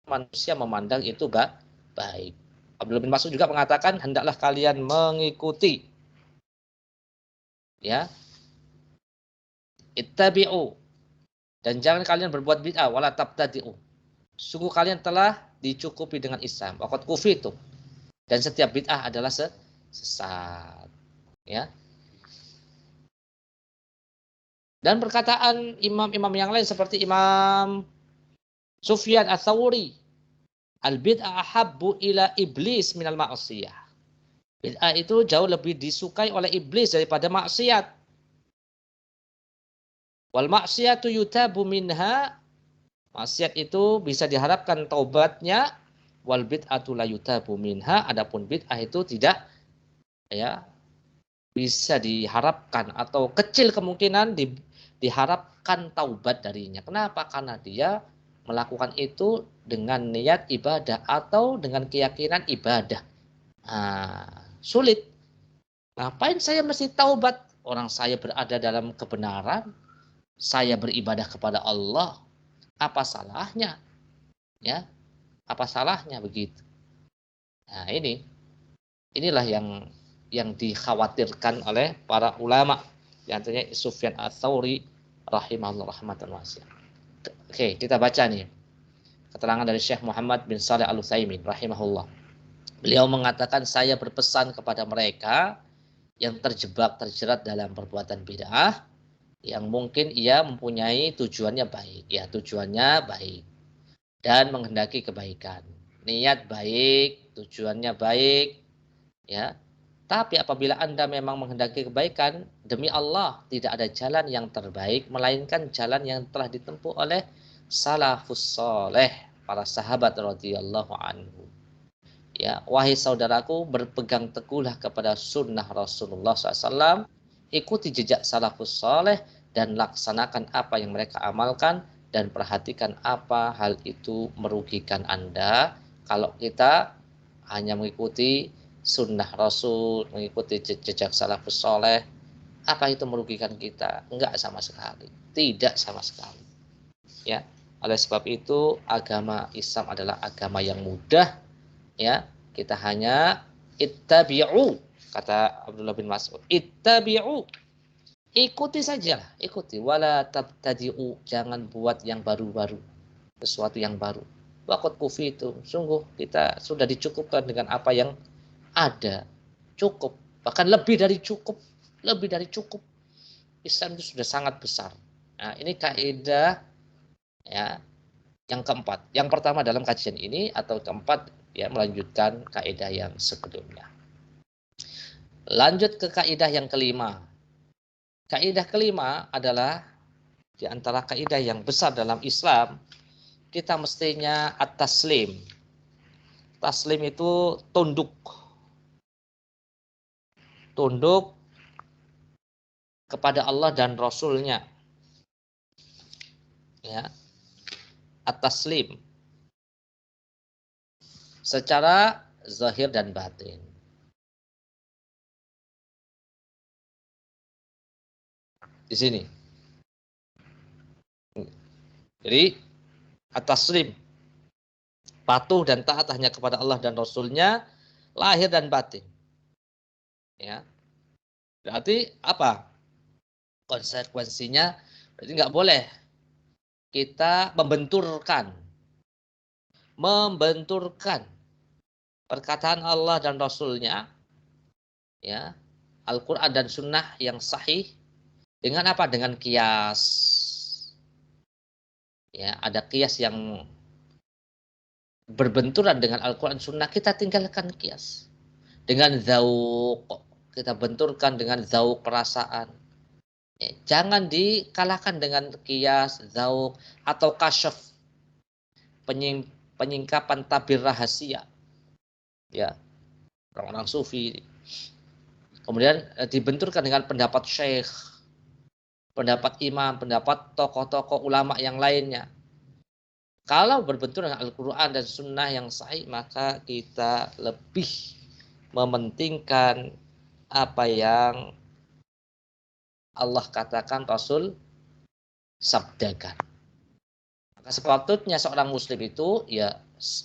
manusia memandang itu baik. Abdullah bin Mas'ud juga mengatakan hendaklah kalian mengikuti, ya, ittabi'u, dan jangan kalian berbuat bid'ah, wala tabtadi'u. Sungguh kalian telah dicukupi dengan Islam. Waqad kufitum. Dan setiap bid'ah adalah sesat. Ya. Dan perkataan imam-imam yang lain seperti Imam Sufyan Ats-Tsauri, al-bid'ah ahabbu ila iblis minal ma'siyah. Bid'ah itu jauh lebih disukai oleh iblis daripada maksiat. Wal maksiyatu yutabu minha, maksiat itu bisa diharapkan taubatnya. Wal bid'atu la yutabu minha, adapun bid'ah itu tidak ya bisa diharapkan atau kecil kemungkinan diharapkan taubat darinya. Kenapa? Karena dia melakukan itu dengan niat ibadah atau dengan keyakinan ibadah. Sulit. Ngapain saya mesti taubat? Orang saya berada dalam kebenaran, saya beribadah kepada Allah. Apa salahnya? Ya, apa salahnya begitu? Nah, inilah yang dikhawatirkan oleh para ulama, di antaranya Sufyan Ats-Tsauri rahimahullah rahmatan wasi'ah. Oke, kita baca nih keterangan dari Syekh Muhammad bin Shalih Al-Utsaimin rahimahullah. Beliau mengatakan, saya berpesan kepada mereka yang terjerat dalam perbuatan bid'ah yang mungkin ia mempunyai tujuannya baik, ya tujuannya baik dan menghendaki kebaikan, niat baik, tujuannya baik, ya. Tapi apabila Anda memang menghendaki kebaikan, demi Allah tidak ada jalan yang terbaik melainkan jalan yang telah ditempuh oleh salafus saleh, para sahabat radhiyallahu anhu. Ya, wahai saudaraku, berpegang teguhlah kepada sunnah Rasulullah SAW, ikuti jejak salafus saleh dan laksanakan apa yang mereka amalkan, dan perhatikan apa hal itu merugikan Anda. Kalau kita hanya mengikuti sunnah Rasul, mengikuti jejak salafus saleh, apa itu merugikan kita? Enggak sama sekali, tidak sama sekali. Ya, oleh sebab itu agama Islam adalah agama yang mudah. Ya, kita hanya ittabi'u, kata Abdullah bin Mas'ud, ittabi'u, ikuti saja, ikuti, wala tabtadi'u, jangan buat yang baru-baru, sesuatu yang baru. Waqad kufitum, sungguh kita sudah dicukupkan dengan apa yang ada, cukup, bahkan lebih dari cukup, lebih dari cukup. Islam itu sudah sangat besar. Nah, ini kaidah ya yang keempat. Yang pertama dalam kajian ini, atau keempat, ya melanjutkan kaidah yang sebelumnya. Lanjut ke kaidah yang kelima. Kaidah kelima adalah di antara kaidah yang besar dalam Islam, kita mestinya at-taslim. Taslim itu tunduk. Tunduk kepada Allah dan Rasul-Nya. Ya. At-taslim secara zahir dan batin. Di sini. Jadi at-taslim, patuh dan taat hanya kepada Allah dan Rasul-Nya, lahir dan batin. Ya. Berarti apa? Konsekuensinya berarti nggak boleh kita membenturkan perkataan Allah dan Rasul-Nya, ya, Al-Quran dan Sunnah yang sahih, dengan apa? Dengan kias. Ya, ada kias yang berbenturan dengan Al-Quran Sunnah, kita tinggalkan kias. Dengan zauq, kita benturkan dengan zauq perasaan. Ya, jangan dikalahkan dengan kias, zauq, atau kasyaf, penyingkapan tabir rahasia. Ya, orang-orang sufi. Kemudian dibenturkan dengan pendapat syekh, pendapat imam, pendapat tokoh-tokoh ulama yang lainnya. Kalau berbentur dengan Al-Quran dan Sunnah yang sahih, maka kita lebih mementingkan apa yang Allah katakan, Rasul sabdakan. Maka sepatutnya seorang muslim itu ya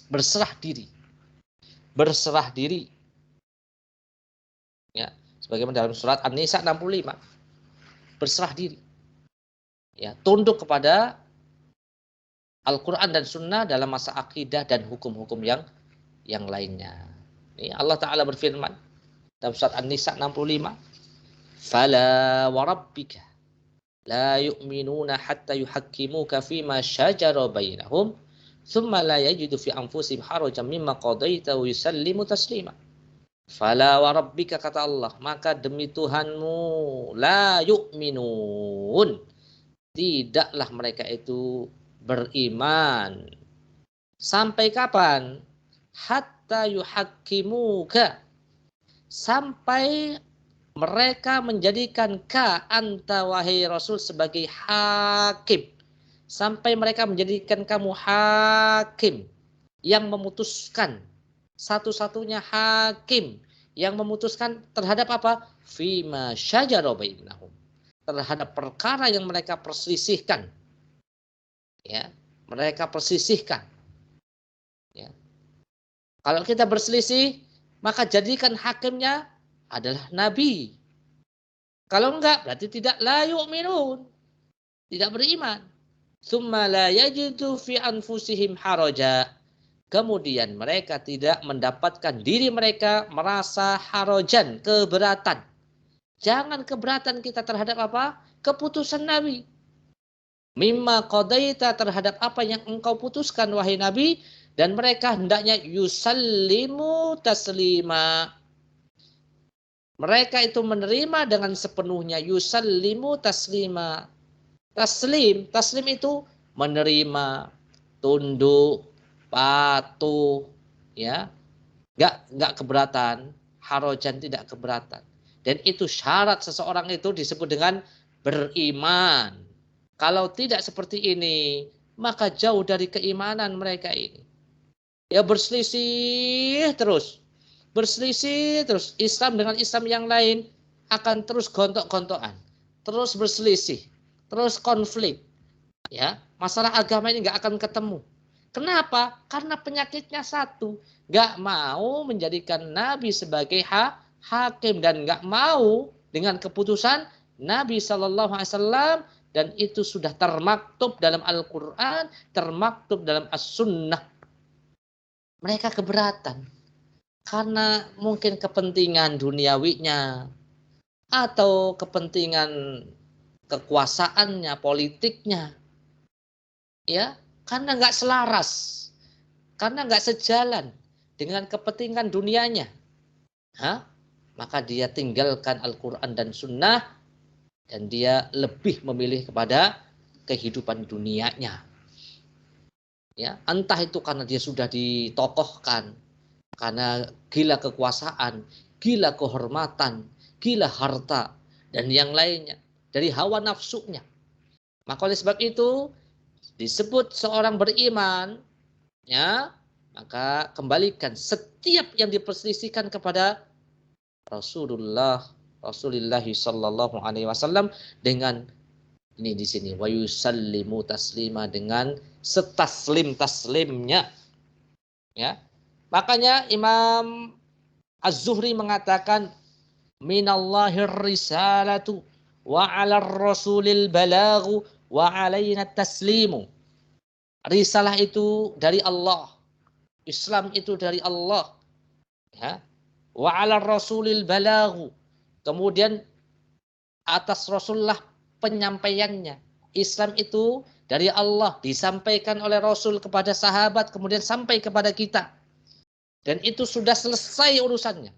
berserah diri. Berserah diri. Ya, sebagaimana dalam surat An-Nisa 65. Berserah diri. Ya, tunduk kepada Al-Quran dan Sunnah dalam masa akidah dan hukum-hukum yang lainnya. Ini Allah Ta'ala berfirman dalam surat An-Nisa 65. Fala warabbika la yu'minuna hatta yuhakkimuka fima syajara bainahum thumma la yajidu fi anfusihim harajan mimma qadaita wa yusallimu taslima. Fala warabbika, kata Allah, maka demi Tuhanmu, la yu'minun, tidaklah mereka itu beriman. Sampai kapan? Hatta yuhakkimuka, sampai mereka menjadikan ka anta wahai Rasul sebagai hakim, sampai mereka menjadikan kamu hakim yang memutuskan, satu-satunya hakim yang memutuskan terhadap apa? Fima syajara bainahum, terhadap perkara yang mereka perselisihkan. Ya, mereka perselisihkan. Ya. Kalau kita berselisih, maka jadikan hakimnya adalah nabi. Kalau enggak, berarti tidak la yu'minun, tidak beriman. Tsumma la yajidu fi anfusihim haraja. Kemudian mereka tidak mendapatkan diri mereka merasa harajan, keberatan. Jangan keberatan kita terhadap apa? Keputusan Nabi. Mimma qadaita, terhadap apa yang engkau putuskan wahai Nabi, dan mereka hendaknya yusallimu taslima. Mereka itu menerima dengan sepenuhnya, yusallimu taslima. Taslim itu menerima, tunduk, patuh, ya, nggak keberatan, harajan tidak keberatan. Dan itu syarat seseorang itu disebut dengan beriman. Kalau tidak seperti ini, maka jauh dari keimanan mereka ini. Ya berselisih terus. Islam dengan Islam yang lain akan terus gontok-gontokan, terus berselisih, terus konflik. Ya, masalah agama ini nggak akan ketemu. Kenapa? Karena penyakitnya satu, nggak mau menjadikan Nabi sebagai hakim dan nggak mau dengan keputusan Nabi Shallallahu Alaihi Wasallam, dan itu sudah termaktub dalam Al-Quran, termaktub dalam As-Sunnah. Mereka keberatan karena mungkin kepentingan duniawinya atau kepentingan kekuasaannya, politiknya, ya, karena nggak selaras, karena nggak sejalan dengan kepentingan dunianya, maka dia tinggalkan Al-Quran dan Sunnah, dan dia lebih memilih kepada kehidupan dunianya. Ya, entah itu karena dia sudah ditokohkan, karena gila kekuasaan, gila kehormatan, gila harta, dan yang lainnya, dari hawa nafsunya. Maka oleh sebab itu disebut seorang beriman, ya, maka kembalikan setiap yang diperselisihkan kepada Rasulullah sallallahu alaihi wasallam dengan ini di sini wa yusallimu taslima, dengan setaslim-taslimnya. Ya. Makanya Imam Az-Zuhri mengatakan minallahir risalatu wa 'alar rasulil balaghu wa 'alaina taslimu. Risalah itu dari Allah, Islam itu dari Allah, ya. Wa 'alar rasulil balaghu, kemudian atas Rasulullah penyampaiannya. Islam itu dari Allah, disampaikan oleh Rasul kepada sahabat, kemudian sampai kepada kita. Dan itu sudah selesai urusannya.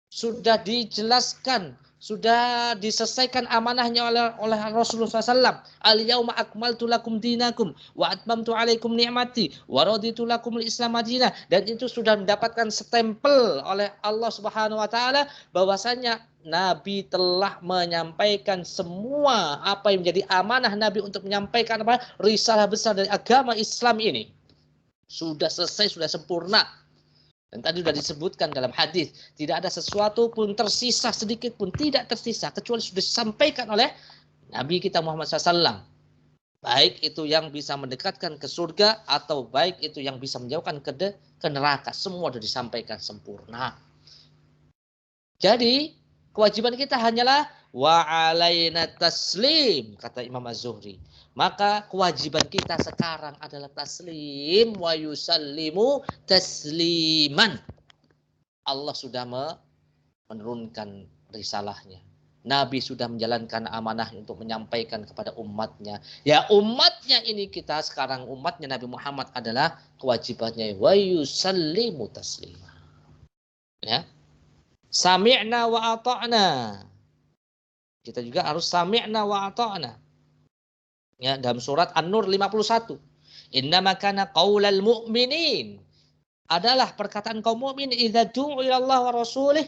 Sudah dijelaskan, sudah diselesaikan amanahnya oleh Rasulullah SAW. Al-yauma akmaltu lakum dinakum wa atmamtu alaikum ni'mati wa raditu lakum al-Islam madinah. Dan itu sudah mendapatkan stempel oleh Allah Subhanahu wa taala bahwasanya Nabi telah menyampaikan semua apa yang menjadi amanah Nabi untuk menyampaikan apa? Risalah besar dari agama Islam ini. Sudah selesai, sudah sempurna. Dan tadi sudah disebutkan dalam hadis, tidak ada sesuatu pun tersisa, sedikit pun tidak tersisa, kecuali sudah disampaikan oleh Nabi kita Muhammad SAW. Baik itu yang bisa mendekatkan ke surga, atau baik itu yang bisa menjauhkan ke neraka. Semua sudah disampaikan sempurna. Jadi, kewajiban kita hanyalah wa alaina taslim, kata Imam Az-Zuhri. Maka kewajiban kita sekarang adalah taslim wa yusallimu tasliman. Allah sudah menurunkan risalahnya. Nabi sudah menjalankan amanah untuk menyampaikan kepada umatnya. Ya, umatnya ini kita sekarang, umatnya Nabi Muhammad adalah kewajibannya wa yusallimu taslima. Ya. Sami'na wa ata'na. Kita juga harus sami'na wa ata'na. Ya, dalam surat An-Nur 51. Innama kana qaulal mu'minin. Adalah perkataan kaum mukmin idza du'u ila Allah wa rasulih,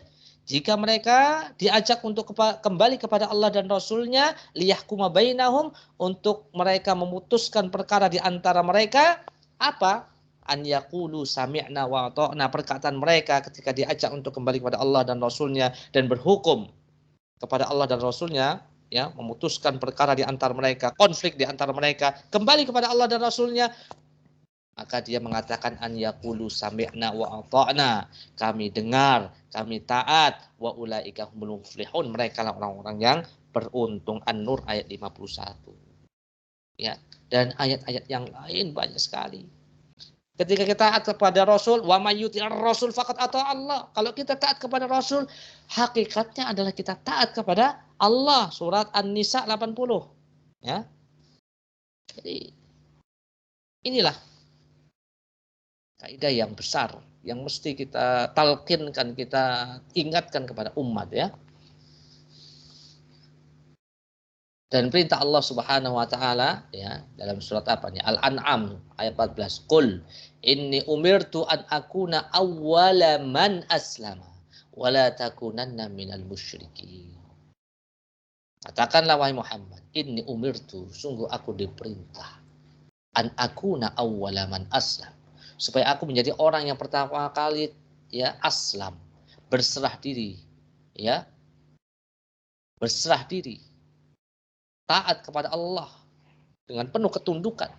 Jika mereka diajak untuk kembali kepada Allah dan Rasul-Nya, liyahkuma bainahum, untuk mereka memutuskan perkara di antara mereka, apa? An yaqulu sami'na wa ata'na, perkataan mereka ketika diajak untuk kembali kepada Allah dan Rasul-Nya dan berhukum kepada Allah dan Rasul-Nya, ya, memutuskan perkara di antara mereka, konflik di antara mereka, kembali kepada Allah dan Rasul-Nya, maka dia mengatakan an yaqulu sami'na wa ata'na, kami dengar, kami taat, wa ulaika humul muflihun, mereka lah orang-orang yang beruntung. An-Nur ayat 51. Ya, dan ayat-ayat yang lain banyak sekali. Ketika kita taat kepada Rasul, wa may yuti'ir rasul faqad ata Allah. Kalau kita taat kepada Rasul, hakikatnya adalah kita taat kepada Allah. Surat An-Nisa 80. Ya. Jadi inilah kaidah yang besar yang mesti kita talqinkan, kita ingatkan kepada umat, ya. Dan perintah Allah Subhanahu wa taala, ya, dalam surat apa nih? Al-An'am ayat 14. Qul inni umirtu an akuna awwala man aslama wa la takunanna minal musyrikin. Katakanlah wahai Muhammad, inni umirtu, sungguh aku diperintah, an akuna awwala man aslam, supaya aku menjadi orang yang pertama kali, ya, aslam, berserah diri, ya, berserah diri, taat kepada Allah dengan penuh ketundukan.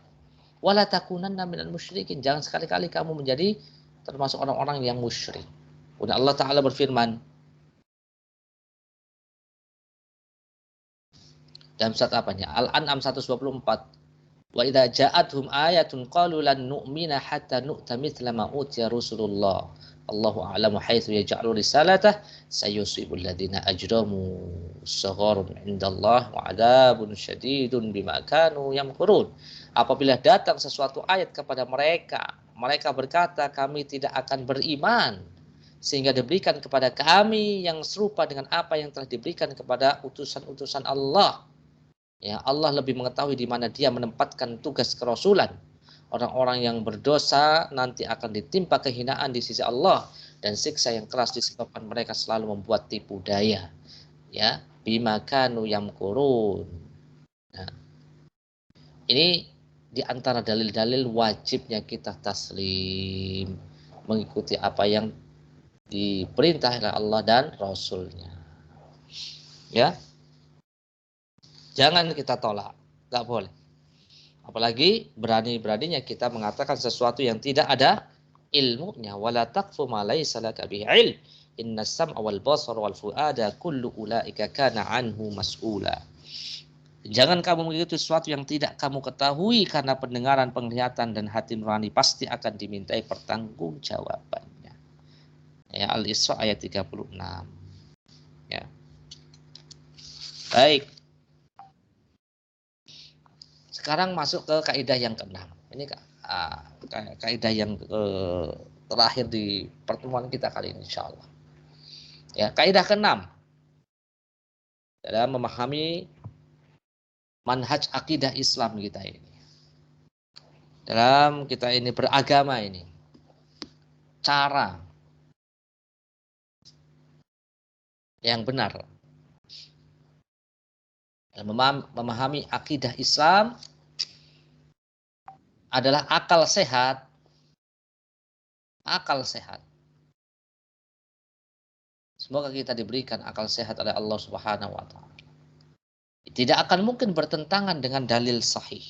Wala takunanna minal musyrikin, jangan sekali-kali kamu menjadi termasuk orang-orang yang musyrik. Kemudian Allah Ta'ala berfirman dalam surat apanya? Al-An'am 124. Wa idza ja'atuhum ayatun qalu lan nu'mina hatta nu'ta mithla ma utiya Rasulullah. Allahu a'lamu haitsu yaj'alu risalatah sayusibul ladzina ajramu sagharun 'indallah wa 'adzabun syadidun bima kanu yamkurun. Apabila datang sesuatu ayat kepada mereka, mereka berkata, kami tidak akan beriman sehingga diberikan kepada kami yang serupa dengan apa yang telah diberikan kepada utusan-utusan Allah. Ya, Allah lebih mengetahui di mana dia menempatkan tugas kerasulan. Orang-orang yang berdosa nanti akan ditimpa kehinaan di sisi Allah dan siksa yang keras disebabkan mereka selalu membuat tipu daya. Ya, bima kanu yamkurun. Nah, ini di antara dalil-dalil wajibnya kita taslim, mengikuti apa yang diperintah oleh Allah dan Rasul-Nya. Ya, jangan kita tolak, nggak boleh. Apalagi berani-beraninya kita mengatakan sesuatu yang tidak ada ilmunya. Wala taqfu ma laysa laka bihi ilm. Innas sam'a wal basara wal fuada kullu ulaika kana anhu mas'ula. Jangan kamu mengikuti sesuatu yang tidak kamu ketahui, karena pendengaran, penglihatan, dan hati nurani pasti akan dimintai pertanggungjawabannya. Ya, Al-Isra ayat 36. Ya. Baik. Sekarang masuk ke kaidah yang ke-6. Ini kaidah yang terakhir di pertemuan kita kali ini, insyaallah. Ya, kaidah ke-6 dalam memahami manhaj akidah Islam kita ini. Dalam kita ini beragama ini. Cara yang benar memahami akidah Islam adalah akal sehat. Akal sehat. Semoga kita diberikan akal sehat oleh Allah Subhanahu wa taala. Tidak akan mungkin bertentangan dengan dalil sahih.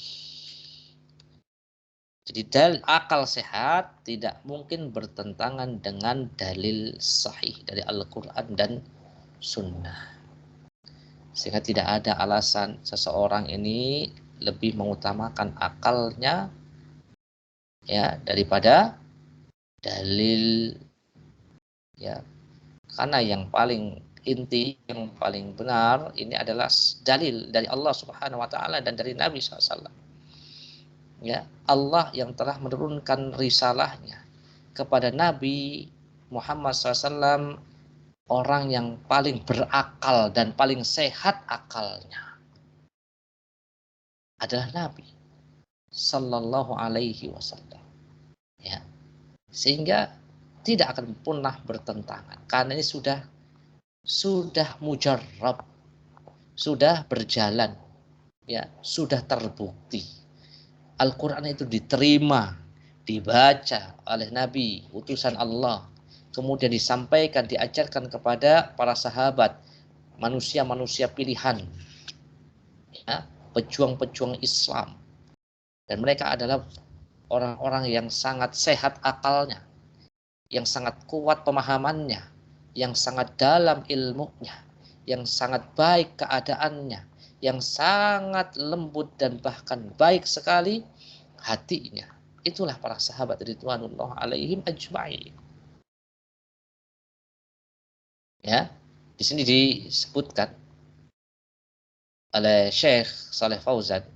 Jadi akal sehat tidak mungkin bertentangan dengan dalil sahih dari Al-Quran dan Sunnah. Sehingga tidak ada alasan seseorang ini lebih mengutamakan akalnya, ya, daripada dalil, ya. Karena yang paling inti, yang paling benar ini adalah dalil dari Allah Subhanahu wa taala dan dari Nabi SAW. Ya, Allah yang telah menurunkan risalahnya kepada Nabi Muhammad SAW, orang yang paling berakal dan paling sehat akalnya adalah Nabi Sallallahu Alaihi Wasallam. Ya, sehingga tidak akan pernah bertentangan, karena ini sudah sudah mujarrab, sudah berjalan, ya, sudah terbukti. Al-Quran itu diterima, dibaca oleh Nabi, utusan Allah, kemudian disampaikan, diajarkan kepada para sahabat, manusia-manusia pilihan, ya, pejuang-pejuang Islam, dan mereka adalah orang-orang yang sangat sehat akalnya, yang sangat kuat pemahamannya, yang sangat dalam ilmunya, yang sangat baik keadaannya, yang sangat lembut dan bahkan baik sekali hatinya. Itulah para sahabat ridwanullah alaihim ajma'in. Ya, di sini disebutkan oleh Syekh Saleh Fauzan.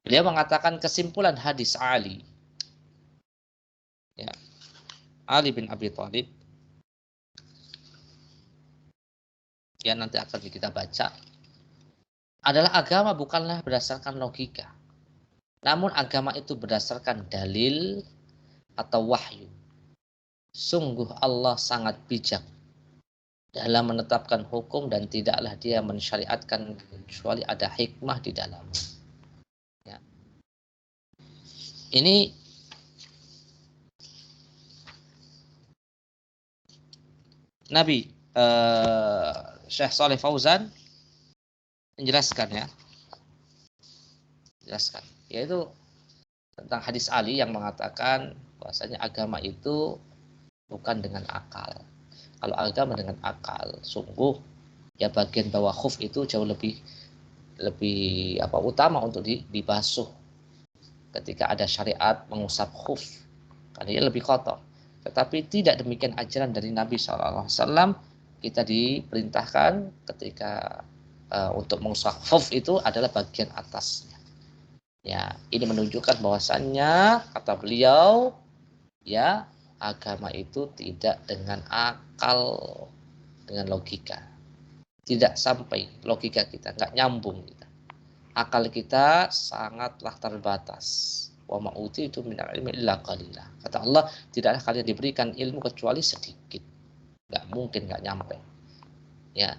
Beliau mengatakan kesimpulan hadis Ali, ya, Ali bin Abi Thalib, ya, nanti akan kita baca, adalah agama bukanlah berdasarkan logika, namun agama itu berdasarkan dalil atau wahyu. Sungguh Allah sangat bijak dalam menetapkan hukum dan tidaklah dia mensyariatkan kecuali ada hikmah di dalamnya. Ya. Ini Nabi Syekh Saleh Fauzan menjelaskan, ya, jelaskan, yaitu tentang hadis Ali yang mengatakan bahwasanya agama itu bukan dengan akal. Kalau agama dengan akal, sungguh ya bagian bawah khuf itu jauh lebih utama untuk dibasuh ketika ada syariat mengusap khuf, karena dia lebih kotor. Tetapi tidak demikian ajaran dari Nabi SAW. Kita diperintahkan ketika untuk mengusap khuf itu adalah bagian atasnya. Ya, ini menunjukkan bahwasannya kata beliau, ya, agama itu tidak dengan akal, dengan logika. Tidak sampai logika kita, nggak nyambung kita. Akal kita sangatlah terbatas. Wa ma utitu minal ilmi illa qalila. Kata Allah, tidaklah kalian diberikan ilmu kecuali sedikit. Nggak mungkin, nggak nyampe. Ya.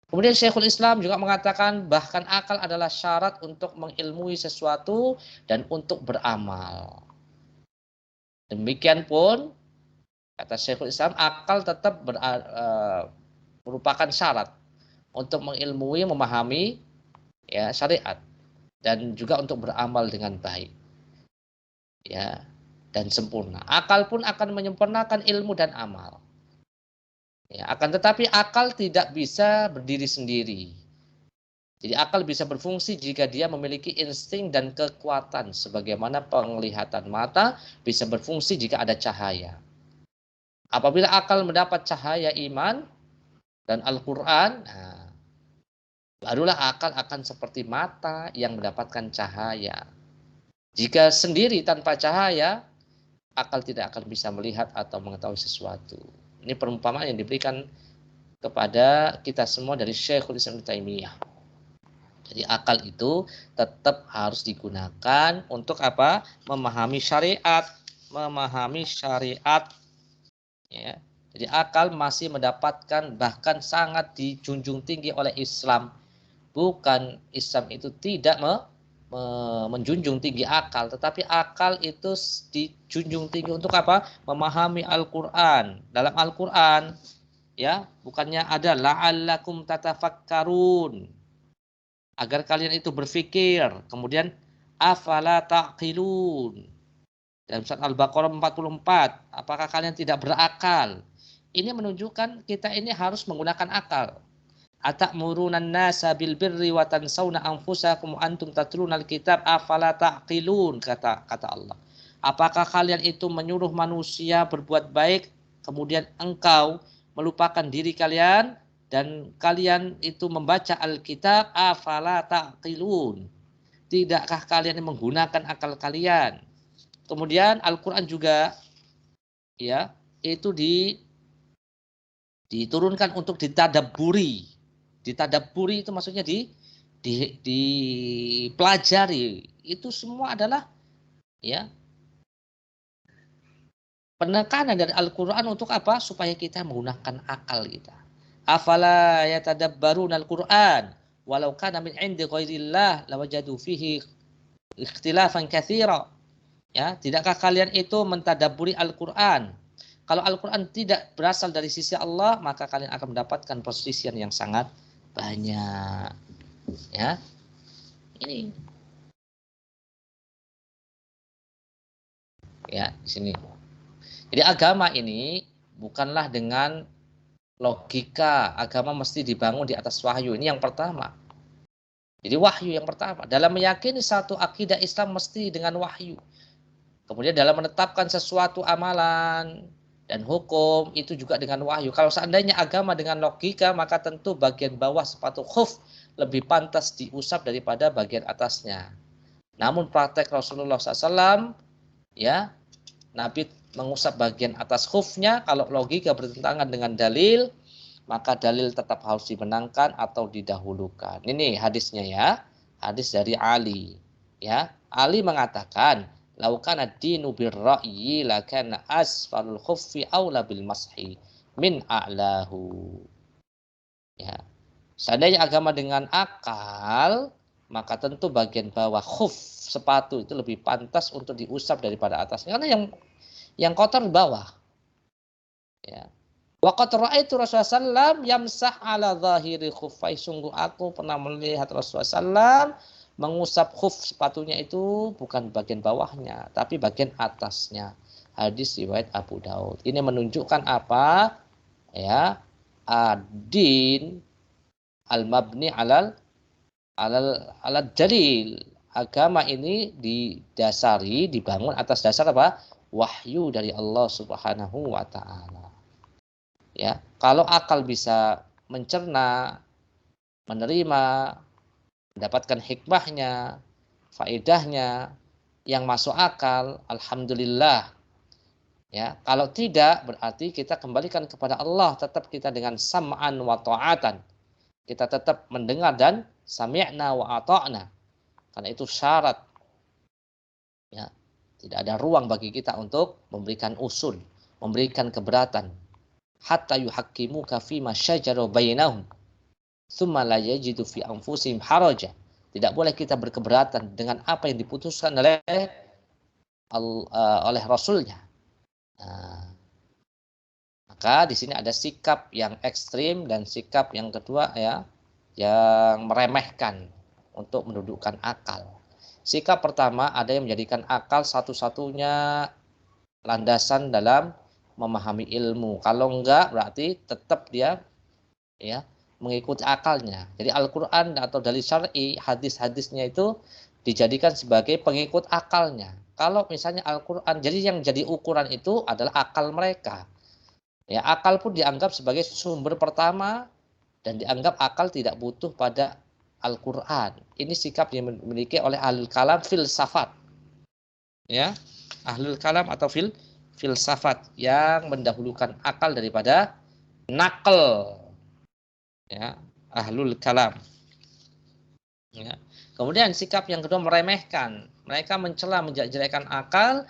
Kemudian Syekhul Islam juga mengatakan bahkan akal adalah syarat untuk mengilmui sesuatu dan untuk beramal. Demikian pun kata Syekhul Islam, akal tetap merupakan syarat untuk mengilmui, memahami, ya, syariat, dan juga untuk beramal dengan baik, ya, dan sempurna. Akal pun akan menyempurnakan ilmu dan amal. Ya, akan tetapi akal tidak bisa berdiri sendiri. Jadi akal bisa berfungsi jika dia memiliki insting dan kekuatan, sebagaimana penglihatan mata bisa berfungsi jika ada cahaya. Apabila akal mendapat cahaya iman dan Al-Quran, nah, barulah akal akan seperti mata yang mendapatkan cahaya. Jika sendiri tanpa cahaya, akal tidak akan bisa melihat atau mengetahui sesuatu. Ini perumpamaan yang diberikan kepada kita semua dari Syekhul Islam Ibnu Taimiyah. Jadi akal itu tetap harus digunakan untuk apa? Memahami syariat, ya. Jadi akal masih mendapatkan, bahkan sangat dijunjung tinggi oleh Islam. Bukan Islam itu tidak menjunjung tinggi akal, tetapi akal itu dijunjung tinggi untuk apa? Memahami Al-Quran. Dalam Al-Quran, ya, bukannya ada la'allakum tatafakkarun, agar kalian itu berpikir. Kemudian afala taqilun, dalam surat Al-Baqarah 44, apakah kalian tidak berakal? Ini menunjukkan kita ini harus menggunakan akal. Atamuruna nasa bil birri wa tansawna anfusakum antum tatlunal kitab afala taqilun, kata Allah. Apakah kalian itu menyuruh manusia berbuat baik kemudian engkau melupakan diri kalian dan kalian itu membaca Alkitab, afala taqilun? Tidakkah kalian menggunakan akal kalian? Kemudian Al-Qur'an juga, ya, itu diturunkan untuk ditadabburi. Ditadabburi itu maksudnya dipelajari. Itu semua adalah, ya, penekanan dari Al-Quran untuk apa? Supaya kita menggunakan akal kita. Afala yatadabbaruna al-Quran walau kana min 'indi ghairillah lawajadu fihi ikhtilafan katsira. Ya, tidakkah kalian itu mentadabburi Al-Quran? Kalau Al-Quran tidak berasal dari sisi Allah, maka kalian akan mendapatkan perselisihan yang sangat banyak. Ya, ini. Ya, di sini. Jadi agama ini bukanlah dengan logika, agama mesti dibangun di atas wahyu. Ini yang pertama. Jadi wahyu yang pertama. Dalam meyakini satu akidah Islam mesti dengan wahyu. Kemudian dalam menetapkan sesuatu amalan dan hukum itu juga dengan wahyu. Kalau seandainya agama dengan logika, maka tentu bagian bawah sepatu khuf lebih pantas diusap daripada bagian atasnya. Namun praktek Rasulullah SAW, ya, Nabi mengusap bagian atas khufnya. Kalau logika bertentangan dengan dalil, maka dalil tetap harus dimenangkan atau didahulukan. Ini hadisnya ya, hadis dari Ali. Ya, Ali mengatakan, "Laukana dinu birra'yi lakana asfalul khuffi aula bil mashi min a'lahu." Ya, seandainya agama dengan akal, maka tentu bagian bawah khuf sepatu itu lebih pantas untuk diusap daripada atasnya. Karena yang kotor di bawah. Ya. Wa qad ra'aitu Rasulullah sallam yamsah ala zahiri khuffai. Sungguh aku pernah melihat Rasulullah sallam mengusap khuf sepatunya itu bukan bagian bawahnya, tapi bagian atasnya. Hadis riwayat Abu Daud. Ini menunjukkan apa? Ya, ad-din al-mabni alal dalil. Agama ini didasari, dibangun atas dasar apa? Wahyu dari Allah Subhanahu wa taala. Ya, kalau akal bisa mencerna, menerima, mendapatkan hikmahnya, faedahnya yang masuk akal, alhamdulillah. Ya, kalau tidak berarti kita kembalikan kepada Allah, tetap kita dengan sam'an wa ta'atan. Kita tetap mendengar dan sami'na wa ata'na. Karena itu syarat. Ya, tidak ada ruang bagi kita untuk memberikan usul, memberikan keberatan. Hatta yuhaqqimuka fima syajara bainahum tsumma la yajidu fi anfusihim haraja. Tidak boleh kita berkeberatan dengan apa yang diputuskan oleh Rasulnya. Nah, maka di sini ada sikap yang ekstrim dan sikap yang kedua ya, yang meremehkan untuk mendudukkan akal. Sikap pertama ada yang menjadikan akal satu-satunya landasan dalam memahami ilmu. Kalau enggak berarti tetap dia ya mengikuti akalnya. Jadi Al-Quran atau dalil syar'i, hadis-hadisnya itu dijadikan sebagai pengikut akalnya. Kalau misalnya Al-Quran, jadi yang jadi ukuran itu adalah akal mereka. Ya, akal pun dianggap sebagai sumber pertama dan dianggap akal tidak butuh pada Al-Quran. Ini sikap yang dimiliki oleh ahlul kalam filsafat. Ya, ahlul kalam atau filsafat yang mendahulukan akal daripada nakal. Ya, ahlul kalam. Ya. Kemudian sikap yang kedua meremehkan. Mereka mencela, menjelek-jelekan akal,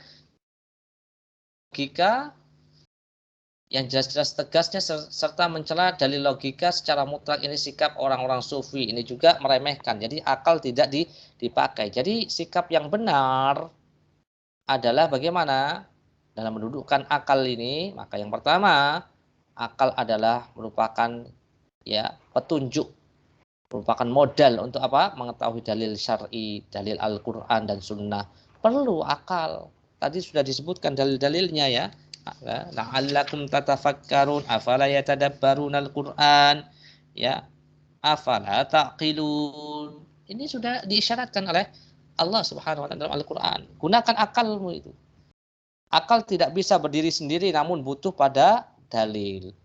logika yang jelas-jelas tegasnya serta mencela dalil logika secara mutlak. Ini sikap orang-orang sufi. Ini juga meremehkan. Jadi akal tidak dipakai. Jadi sikap yang benar adalah bagaimana dalam mendudukkan akal ini. Maka yang pertama, akal adalah merupakan ya petunjuk, merupakan modal untuk apa? Mengetahui dalil syar'i, dalil Al-Quran dan Sunnah. Perlu akal. Tadi sudah disebutkan dalil-dalilnya ya. La'allakum tatafakkarun, afala yatadabbarun Al-Quran, ya, afala taqilun. Ini sudah diisyaratkan oleh Allah Subhanahu wa taala dalam Al-Quran. Gunakan akalmu itu. Akal tidak bisa berdiri sendiri namun butuh pada dalil.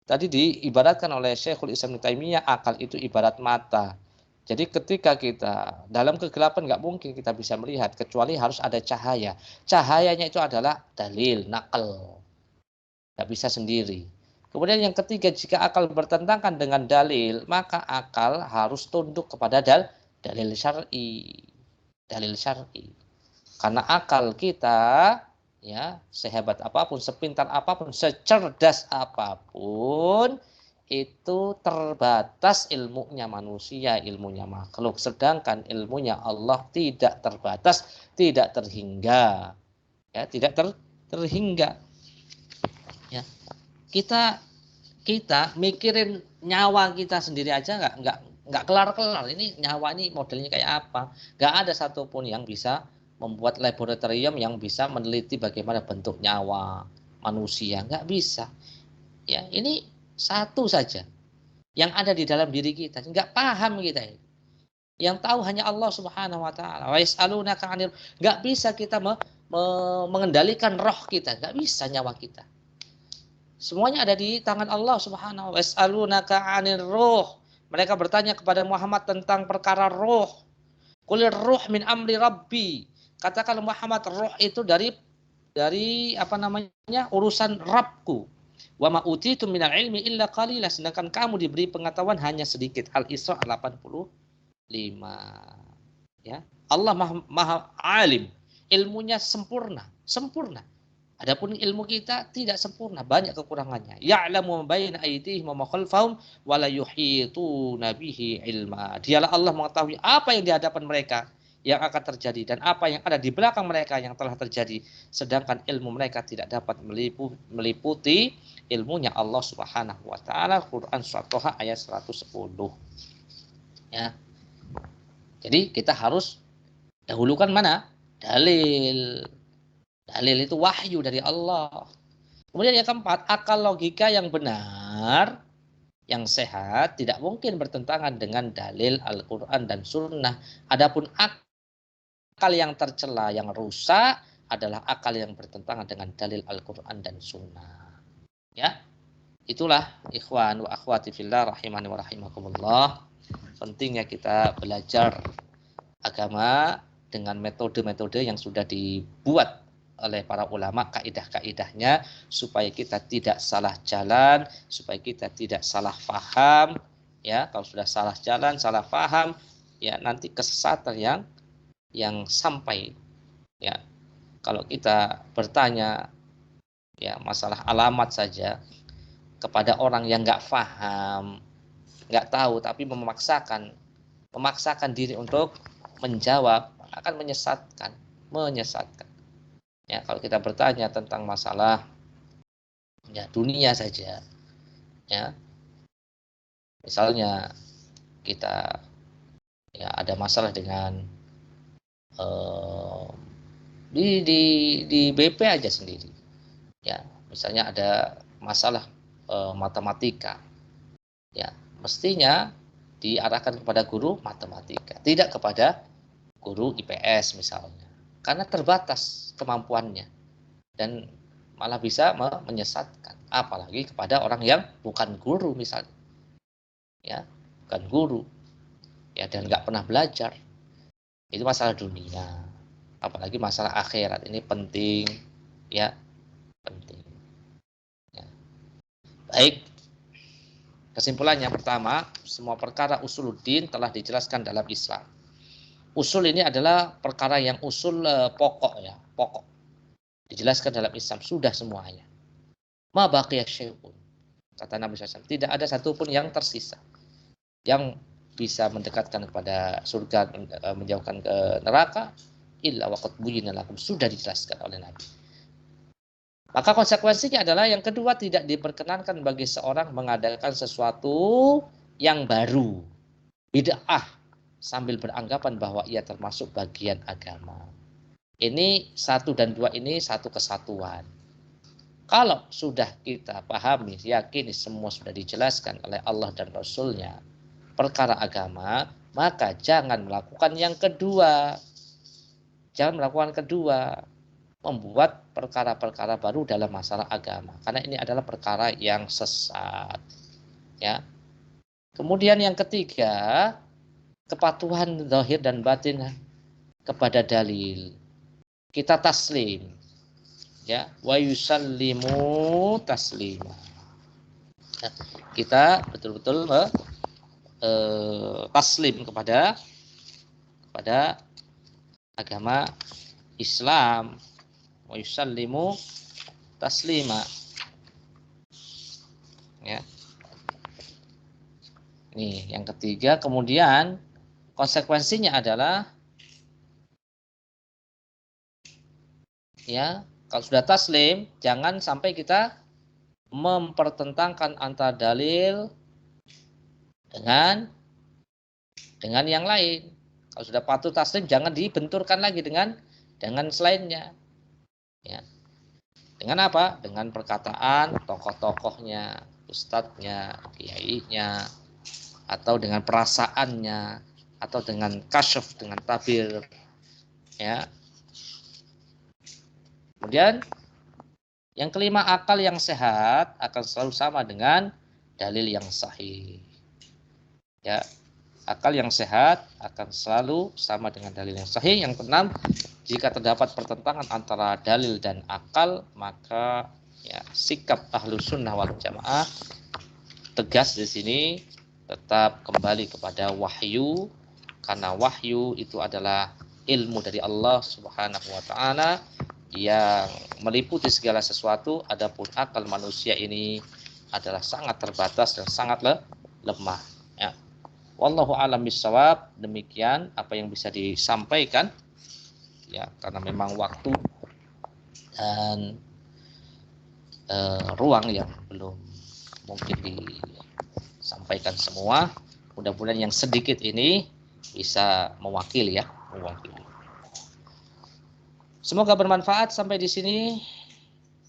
Tadi diibaratkan oleh Syekhul Islam Ibnu Taimiyah, akal itu ibarat mata. Jadi ketika kita dalam kegelapan nggak mungkin kita bisa melihat kecuali harus ada cahaya. Cahayanya itu adalah dalil, nakal. Nggak bisa sendiri. Kemudian yang ketiga, jika akal bertentangan dengan dalil, maka akal harus tunduk kepada dalil syar'i. Dalil syar'i. Karena akal kita ya, sehebat apapun, sepintar apapun, secerdas apapun, itu terbatas ilmunya manusia, ilmunya makhluk. Sedangkan ilmunya Allah tidak terbatas, tidak terhingga. Ya, tidak terhingga. Ya. Kita mikirin nyawa kita sendiri aja nggak kelar-kelar. Ini nyawa ini modelnya kayak apa? Nggak ada satupun yang bisa membuat laboratorium yang bisa meneliti bagaimana bentuk nyawa manusia. Nggak bisa. Ya, ini satu saja yang ada di dalam diri kita. Nggak paham kita ini. Yang tahu hanya Allah Subhanahu wa taala. Wa yas'alunaka 'anil, nggak bisa kita mengendalikan roh kita, nggak bisa nyawa kita. Semuanya ada di tangan Allah Subhanahu wa taala. Yas'alunaka 'anil ruh. Mereka bertanya kepada Muhammad tentang perkara roh. Qulir ruh min amri rabbi. Katakan Muhammad, roh itu dari apa namanya? Urusan Rabbku. Wa ma utitum minal ilmi illa qalila, sedangkan kamu diberi pengetahuan hanya sedikit. Al-Isra 85. Ya. Allah maha alim, ilmunya sempurna. Adapun ilmu kita tidak sempurna, banyak kekurangannya. Ya'lamu ma baina aydihim wa ma khalfahum wa la yuhituna bihi ilma. Dialah Allah mengetahui apa yang di hadapan mereka yang akan terjadi dan apa yang ada di belakang mereka yang telah terjadi, sedangkan ilmu mereka tidak dapat meliputi ilmunya Allah Subhanahu wa taala. Quran surat Toha ayat 110. Ya. Jadi kita harus dahulukan mana? Dalil. Dalil itu wahyu dari Allah. Kemudian yang keempat, akal logika yang benar, yang sehat, tidak mungkin bertentangan dengan dalil Al-Quran dan Sunnah. Adapun akal yang tercela, yang rusak, adalah akal yang bertentangan dengan dalil Al-Quran dan Sunnah. Ya, itulah ikhwan wa akhwati fillah rahimani wa rahimakumullah. Pentingnya kita belajar agama dengan metode-metode yang sudah dibuat oleh para ulama, kaidah-kaidahnya, supaya kita tidak salah jalan, supaya kita tidak salah paham. Ya, kalau sudah salah jalan, salah paham, ya nanti kesesatan yang sampai. Ya, kalau kita bertanya ya masalah alamat saja kepada orang yang nggak paham, nggak tahu, tapi memaksakan diri untuk menjawab, akan menyesatkan. Ya, kalau kita bertanya tentang masalah ya dunia saja, ya misalnya kita ya ada masalah dengan di BP aja sendiri, ya misalnya ada masalah matematika, ya mestinya diarahkan kepada guru matematika, tidak kepada guru IPS misalnya, karena terbatas kemampuannya dan malah bisa menyesatkan, apalagi kepada orang yang bukan guru misalnya, ya bukan guru, ya dan nggak pernah belajar. Itu masalah dunia, apalagi masalah akhirat ini penting, ya penting. Ya. Baik, kesimpulannya pertama, semua perkara usuluddin telah dijelaskan dalam Islam. Usul ini adalah perkara yang usul pokok, ya pokok, dijelaskan dalam Islam sudah semuanya. Ma baqiya syai'un, kata Nabi SAW, tidak ada satupun yang tersisa yang bisa mendekatkan kepada surga, menjauhkan ke neraka, illa waqad buyyina lakum, sudah dijelaskan oleh Nabi. Maka konsekuensinya adalah yang kedua, tidak diperkenankan bagi seorang mengadakan sesuatu yang baru, bid'ah, sambil beranggapan bahwa ia termasuk bagian agama. Ini 1 dan 2 ini satu kesatuan. Kalau sudah kita pahami, yakini semua sudah dijelaskan oleh Allah dan Rasul-Nya perkara agama, maka jangan melakukan yang kedua. Jangan melakukan kedua, membuat perkara-perkara baru dalam masalah agama, karena ini adalah perkara yang sesat. Ya. Kemudian yang ketiga, kepatuhan zahir dan batin kepada dalil. Kita taslim, ya, wa yusallimu taslima. Ya, kita betul-betul taslim kepada agama Islam. wa yusallimu taslima. Ya. Nih, yang ketiga, kemudian konsekuensinya adalah ya, kalau sudah taslim, jangan sampai kita mempertentangkan antara dalil dengan yang lain. Kalau sudah patuh taslim, jangan dibenturkan lagi dengan selainnya. Ya. Dengan apa? Dengan perkataan tokoh-tokohnya, ustadznya, kiainya, atau dengan perasaannya, atau dengan kasyaf, dengan tabir. Ya. Kemudian yang kelima, akal yang sehat akan selalu sama dengan dalil yang sahih. Ya. Akal yang sehat akan selalu sama dengan dalil yang sahih. Yang keenam, jika terdapat pertentangan antara dalil dan akal, maka ya, sikap ahlu sunnah wal jamaah tegas di sini tetap kembali kepada wahyu, karena wahyu itu adalah ilmu dari Allah Subhanahu wa taala yang meliputi segala sesuatu. Adapun akal manusia ini adalah sangat terbatas dan sangat lemah. Ya. Wallahu a'lam bishawab. Demikian apa yang bisa disampaikan. Ya, karena memang waktu dan ruang yang belum mungkin disampaikan semua. Mudah-mudahan yang sedikit ini bisa mewakili. Semoga bermanfaat. Sampai di sini.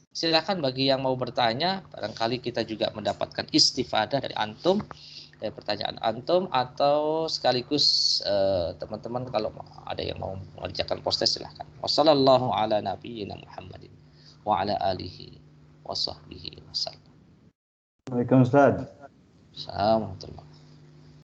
Silakan bagi yang mau bertanya. Barangkali kita juga mendapatkan istifadah dari antum, dari pertanyaan antum, atau sekaligus teman-teman kalau ada yang mau mengerjakan postes silahkan. Wassallallahu ala nabiyyina Muhammadin wa ala alihi wa sahbihi wasallam. Waalaikumsalam. Assalamualaikum.